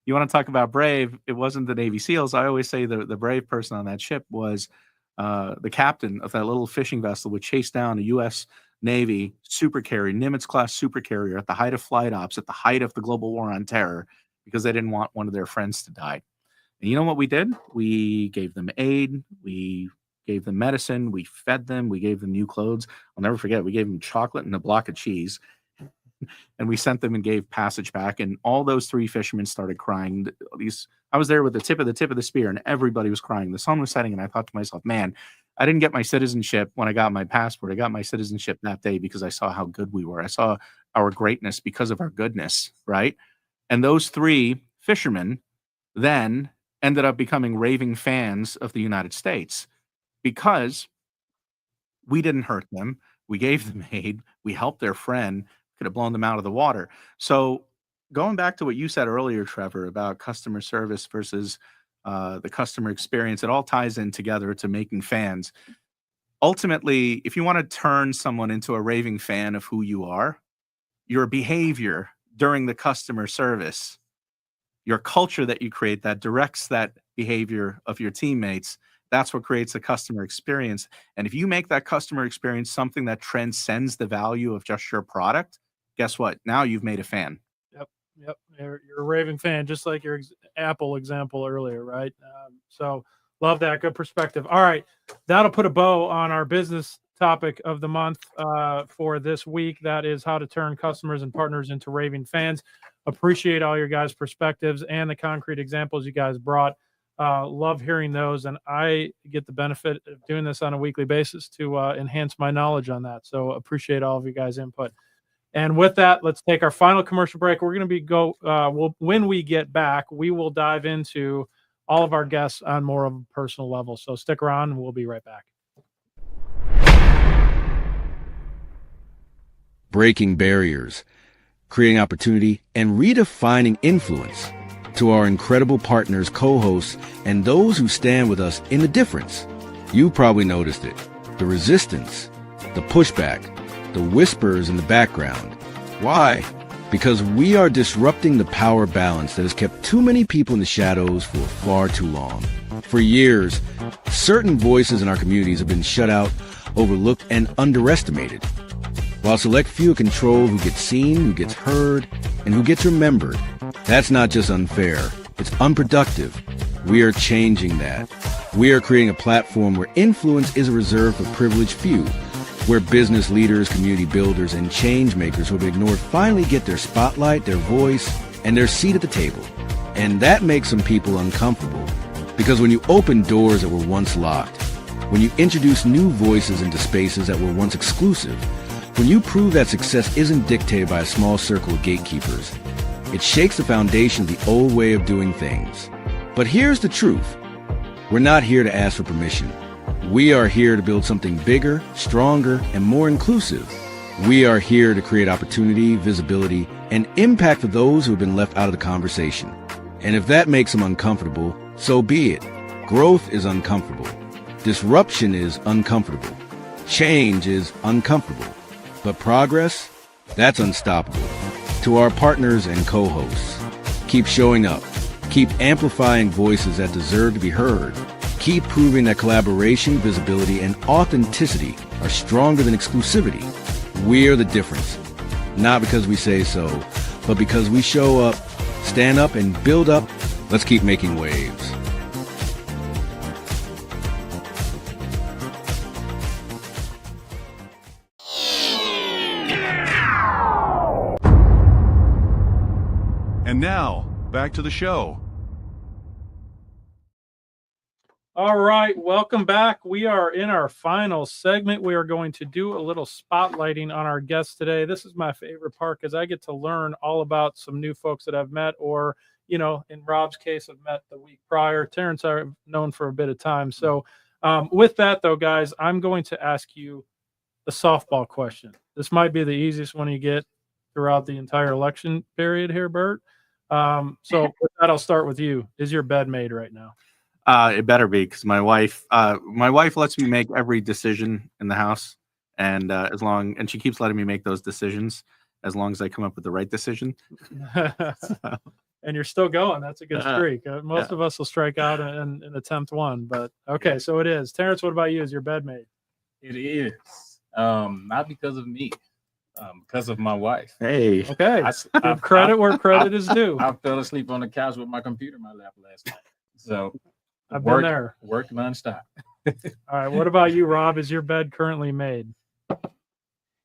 you want to talk about brave? It wasn't the Navy SEALs. I always say the brave person on that ship was the captain of that little fishing vessel, which chased down a U.S. Navy supercarrier, Nimitz-class supercarrier, at the height of flight ops, at the height of the global war on terror, because they didn't want one of their friends to die. And you know what we did? We gave them aid. We gave them medicine. We fed them. We gave them new clothes. I'll never forget. We gave them chocolate and a block of cheese. And we sent them and gave passage back. And all those 3 fishermen started crying. I was there with the tip of the spear, and everybody was crying. The sun was setting, and I thought to myself, man, I didn't get my citizenship when I got my passport. I got my citizenship that day because I saw how good we were. I saw our greatness because of our goodness, right? And those 3 fishermen then ended up becoming raving fans of the United States because we didn't hurt them. We gave them aid. We helped their friend. Could have blown them out of the water. So going back to what you said earlier, Trevor, about customer service versus the customer experience, it all ties in together to making fans. Ultimately, if you want to turn someone into a raving fan of who you are, your behavior during the customer service, your culture that you create that directs that behavior of your teammates, that's what creates a customer experience. And if you make that customer experience something that transcends the value of just your product, guess what? Now you've made a fan. Yep. You're a raving fan, just like your Apple example earlier, right? So love that. Good perspective. All right. That'll put a bow on our business topic of the month for this week. That is how to turn customers and partners into raving fans. Appreciate all your guys' perspectives and the concrete examples you guys brought. Love hearing those, and I get the benefit of doing this on a weekly basis to enhance my knowledge on that. So appreciate all of you guys' input. And with that, let's take our final commercial break. We're going to when we get back, we will dive into all of our guests on more of a personal level. So stick around, and we'll be right back. Breaking barriers, creating opportunity, and redefining influence. To our incredible partners, co-hosts, and those who stand with us in the difference. You probably noticed it. The resistance, the pushback, the whispers in the background. Why? Because we are disrupting the power balance that has kept too many people in the shadows for far too long. For years, certain voices in our communities have been shut out, overlooked, and underestimated. While select few control who gets seen, who gets heard, and who gets remembered. That's not just unfair, it's unproductive. We are changing that. We are creating a platform where influence is reserved for privileged few, where business leaders, community builders, and change makers who have been ignored finally get their spotlight, their voice, and their seat at the table. And that makes some people uncomfortable, because when you open doors that were once locked, when you introduce new voices into spaces that were once exclusive, when you prove that success isn't dictated by a small circle of gatekeepers, it shakes the foundation of the old way of doing things. But here's the truth. We're not here to ask for permission. We are here to build something bigger, stronger, and more inclusive. We are here to create opportunity, visibility, and impact for those who have been left out of the conversation. And if that makes them uncomfortable, so be it. Growth is uncomfortable. Disruption is uncomfortable. Change is uncomfortable. But progress, that's unstoppable. To our partners and co-hosts, keep showing up. Keep amplifying voices that deserve to be heard. Keep proving that collaboration, visibility, and authenticity are stronger than exclusivity. We are the difference. Not because we say so, but because we show up, stand up, and build up. Let's keep making waves. And now, back to the show. All right, welcome back. We are in our final segment. We are going to do a little spotlighting on our guests today. This is my favorite part because I get to learn all about some new folks that I've met, or, you know, in Rob's case, I've met the week prior. Terrence, I've known for a bit of time. So with that, though, guys, I'm going to ask you the softball question. This might be the easiest one you get throughout the entire election period here, Bert. So with that, I'll start with you. Is your bed made right now? It better be, because my wife lets me make every decision in the house, and and she keeps letting me make those decisions as long as I come up with the right decision. And you're still going. That's a good streak. Most Yeah. of us will strike out in attempt one, but okay, so it is. Terrence, what about you? Is your bed made? It is. Not because of me, because of my wife. Hey. Okay. Give credit where credit is due. I fell asleep on the couch with my computer in my lap last night. So I've been there. Work nonstop. All right. What about you, Rob? Is your bed currently made?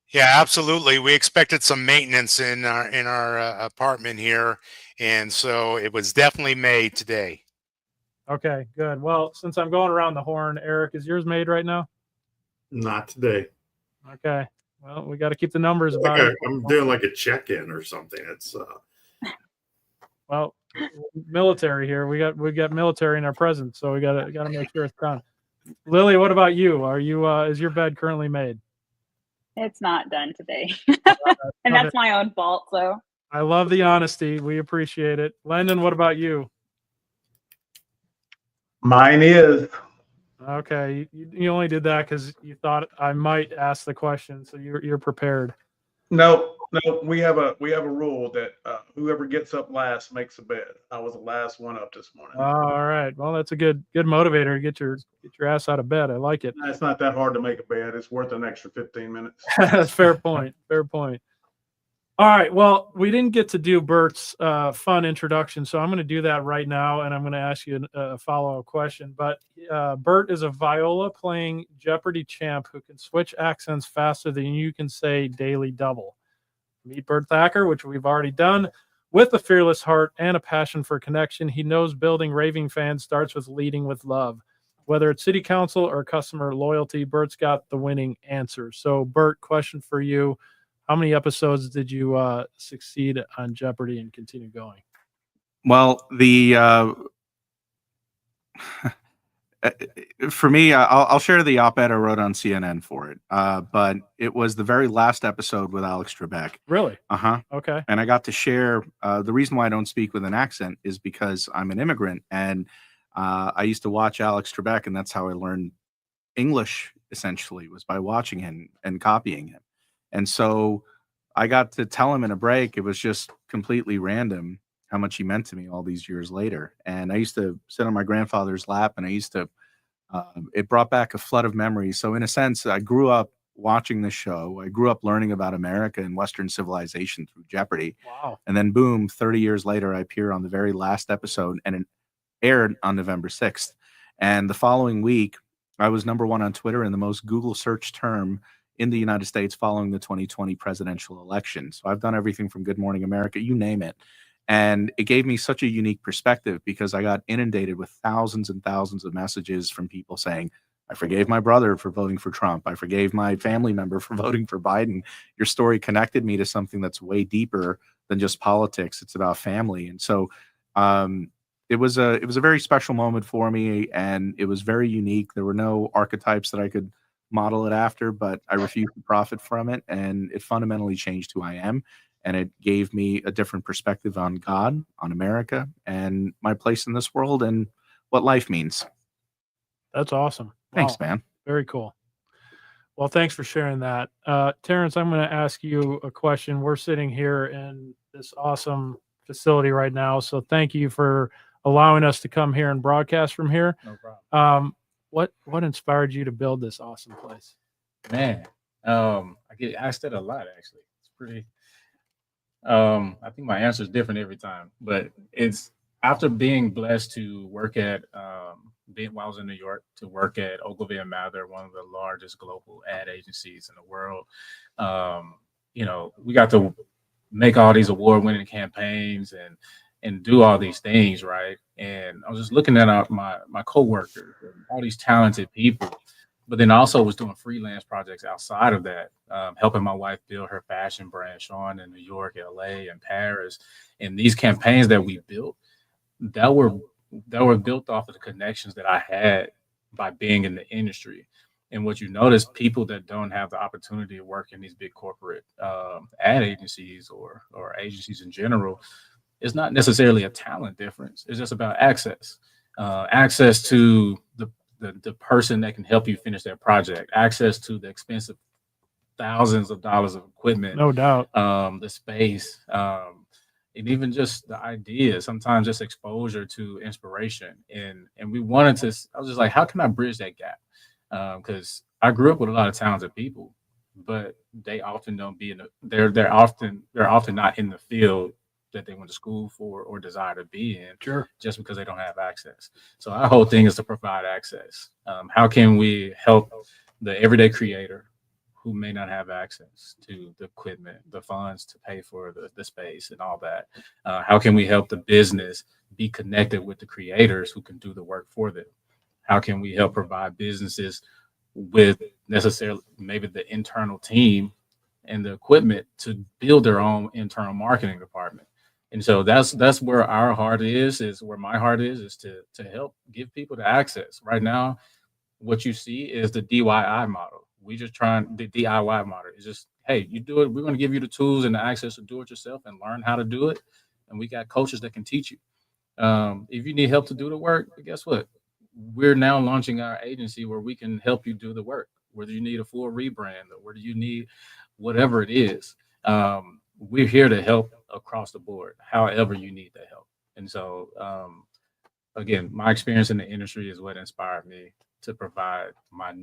Yeah, absolutely. We expected some maintenance in our apartment here, and so it was definitely made today. Okay, good. Well, since I'm going around the horn, Eric, is yours made right now? Not today. Okay. Well, we got to keep the numbers Like about it. I'm doing like a check-in or something. It's Well, military here. We got military in our presence, so we gotta make sure it's done. Lily, what about you? Are you is your bed currently made? It's not done today. And Love that's it. my own fault. So I love the honesty. We appreciate it. Landon, what about you? Mine is. Okay, you only did that because you thought I might ask the question, so you're prepared. No, we have a rule that whoever gets up last makes a bed. I was the last one up this morning. All right. Well, that's a good motivator to get your ass out of bed. I like it. It's not that hard to make a bed. It's worth an extra 15 minutes. Fair point. Fair point. All right. Well, we didn't get to do Bert's fun introduction, so I'm going to do that right now, and I'm going to ask you a follow-up question. But Bert is a viola-playing Jeopardy champ who can switch accents faster than you can say daily double. Meet Bert Thacker, which we've already done. With a fearless heart and a passion for connection, he knows building raving fans starts with leading with love. Whether it's city council or customer loyalty, Bert's got the winning answer. So, Bert, question for you. How many episodes did you succeed on Jeopardy and continue going? Well, for me, I'll share the op-ed I wrote on CNN for it. But it was the very last episode with Alex Trebek. Really? Uh-huh. Okay. And I got to share, the reason why I don't speak with an accent is because I'm an immigrant, and I used to watch Alex Trebek, and that's how I learned English, essentially, was by watching him and copying him. And so I got to tell him in a break, it was just completely random how much he meant to me all these years later. And I used to sit on my grandfather's lap, and I used to, it brought back a flood of memories. So in a sense, I grew up watching this show. I grew up learning about America and Western civilization through Jeopardy. Wow. And then boom, 30 years later, I appear on the very last episode, and it aired on November 6th. And the following week, I was #1 on Twitter and the most Google search term in the United States following the 2020 presidential election. So I've done everything from Good Morning America, you name it. And it gave me such a unique perspective because I got inundated with thousands and thousands of messages from people saying, I forgave my brother for voting for Trump. I forgave my family member for voting for Biden. Your story connected me to something that's way deeper than just politics. It's about family. And so it was a very special moment for me, and it was very unique. There were no archetypes that I could model it after, but I refused to profit from it, and it fundamentally changed who I am. And it gave me a different perspective on God, on America, and my place in this world, and what life means. That's awesome. Thanks, Wow. man. Very cool. Well, thanks for sharing that. Terrence, I'm going to ask you a question. We're sitting here in this awesome facility right now, so thank you for allowing us to come here and broadcast from here. No problem. What inspired you to build this awesome place? Man, I get asked that a lot, actually. It's pretty, I think my answer is different every time, but it's after being blessed to work at, while I was in New York, to work at Ogilvy and Mather, one of the largest global ad agencies in the world. You know, we got to make all these award-winning campaigns, and and do all these things, right? And I was just looking at my coworkers, all these talented people, but then also was doing freelance projects outside of that, helping my wife build her fashion brand, Sean, in New York, LA, and Paris. And these campaigns that we built, that were built off of the connections that I had by being in the industry. And what you notice, people that don't have the opportunity to work in these big corporate ad agencies or agencies in general, it's not necessarily a talent difference. It's just about access, access to the person that can help you finish that project, access to the expensive thousands of dollars of equipment, No doubt, the space, and even just the idea, sometimes just exposure to inspiration. And we wanted to, I was just like, how can I bridge that gap? Because I grew up with a lot of talented people, but they often don't be in the, they're often not in the field that they went to school for or desire to be in, Sure. just because they don't have access. So our whole thing is to provide access. How can we help the everyday creator who may not have access to the equipment, the funds to pay for the space and all that? How can we help the business be connected with the creators who can do the work for them? How can we help provide businesses with necessarily maybe the internal team and the equipment to build their own internal marketing department? And so that's where our heart is where my heart is to help give people the access. Right now, what you see is the DIY model. We just trying the DIY model. It's just, hey, you do it. We're going to give you the tools and the access to do it yourself and learn how to do it. And we got coaches that can teach you. If you need help to do the work, guess what? We're now launching our agency where we can help you do the work, whether you need a full rebrand or whether you need whatever it is. We're here to help across the board, however you need that help. And so, again, my experience in the industry is what inspired me to provide my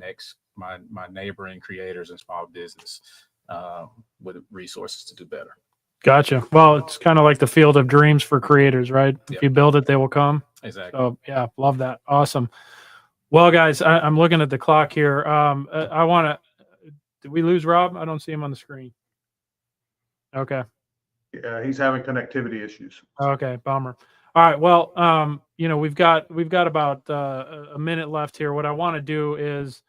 neighboring creators and small business with resources to do better. Gotcha. Well, it's kind of like the field of dreams for creators, right? If you build it, they will come. Exactly. So yeah, love that. Awesome. Well, guys, I'm looking at the clock here. I want to. Did we lose Rob? I don't see him on the screen. Okay. Yeah, he's having connectivity issues. Okay, bummer. All right. Well, we've got about a minute left here. What I want to do is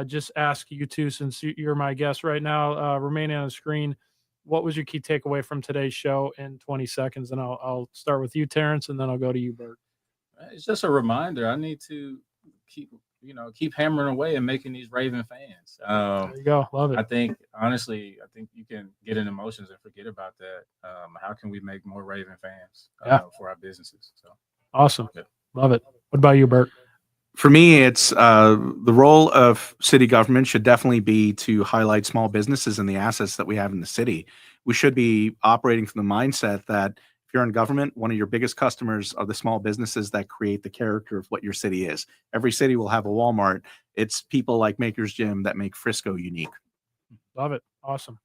just ask you two, since you're my guest right now, remaining on the screen. What was your key takeaway from today's show in 20 seconds? And I'll start with you, Terrence, and then I'll go to you, Bert. It's just a reminder. I need to keep hammering away and making these Raving fans. There you go. Love it. I think, honestly, you can get in emotions and forget about that. How can we make more Raving fans for our businesses? So awesome. Yeah. Love it. What about you, Bert? For me, it's the role of city government should definitely be to highlight small businesses and the assets that we have in the city. We should be operating from the mindset that if you're in government, one of your biggest customers are the small businesses that create the character of what your city is. Every city will have a Walmart. It's people like Maker's Gym that make Frisco unique. Love it. Awesome.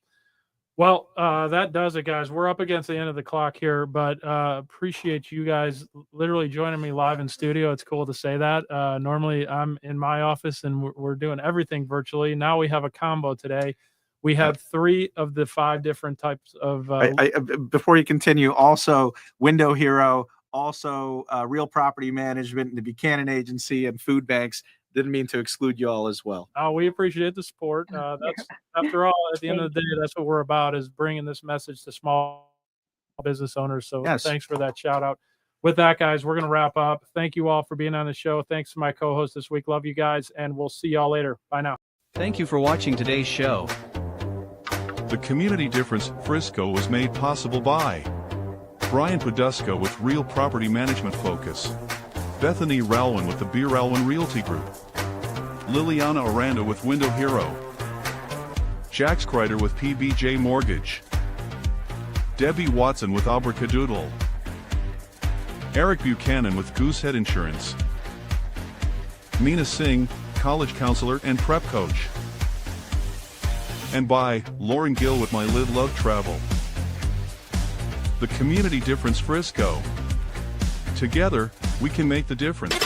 Well, that does it, guys. We're up against the end of the clock here, but appreciate you guys literally joining me live in studio. It's cool to say that. Normally, I'm in my office, and we're doing everything virtually. Now we have a combo today. We have 3 of the 5 different types of... Before you continue, also Window Hero, also Real Property Management, the Buchanan Agency, and food banks. Didn't mean to exclude you all as well. Oh, we appreciate the support. That's after all, at the end of the day, that's what we're about, is bringing this message to small business owners. So Thanks for that shout out. With that, guys, we're going to wrap up. Thank you all for being on the show. Thanks to my co-host this week. Love you guys, and we'll see y'all later. Bye now. Thank you for watching today's show. The Community Difference Frisco was made possible by Brian Poduska with Real Property Management Focus, Bethany Ralwin with the B. Ralwin Realty Group, Lilliana Aranda with Window Hero, Jack Skreider with PBJ Mortgage, Debbie Watson with Abracadoodle, Eric Buchanan with Goosehead Insurance, Meena Singh, college counselor and prep coach, and by Lauren Gill with My Lid Love Travel. The Community Difference Frisco. Together, we can make the difference.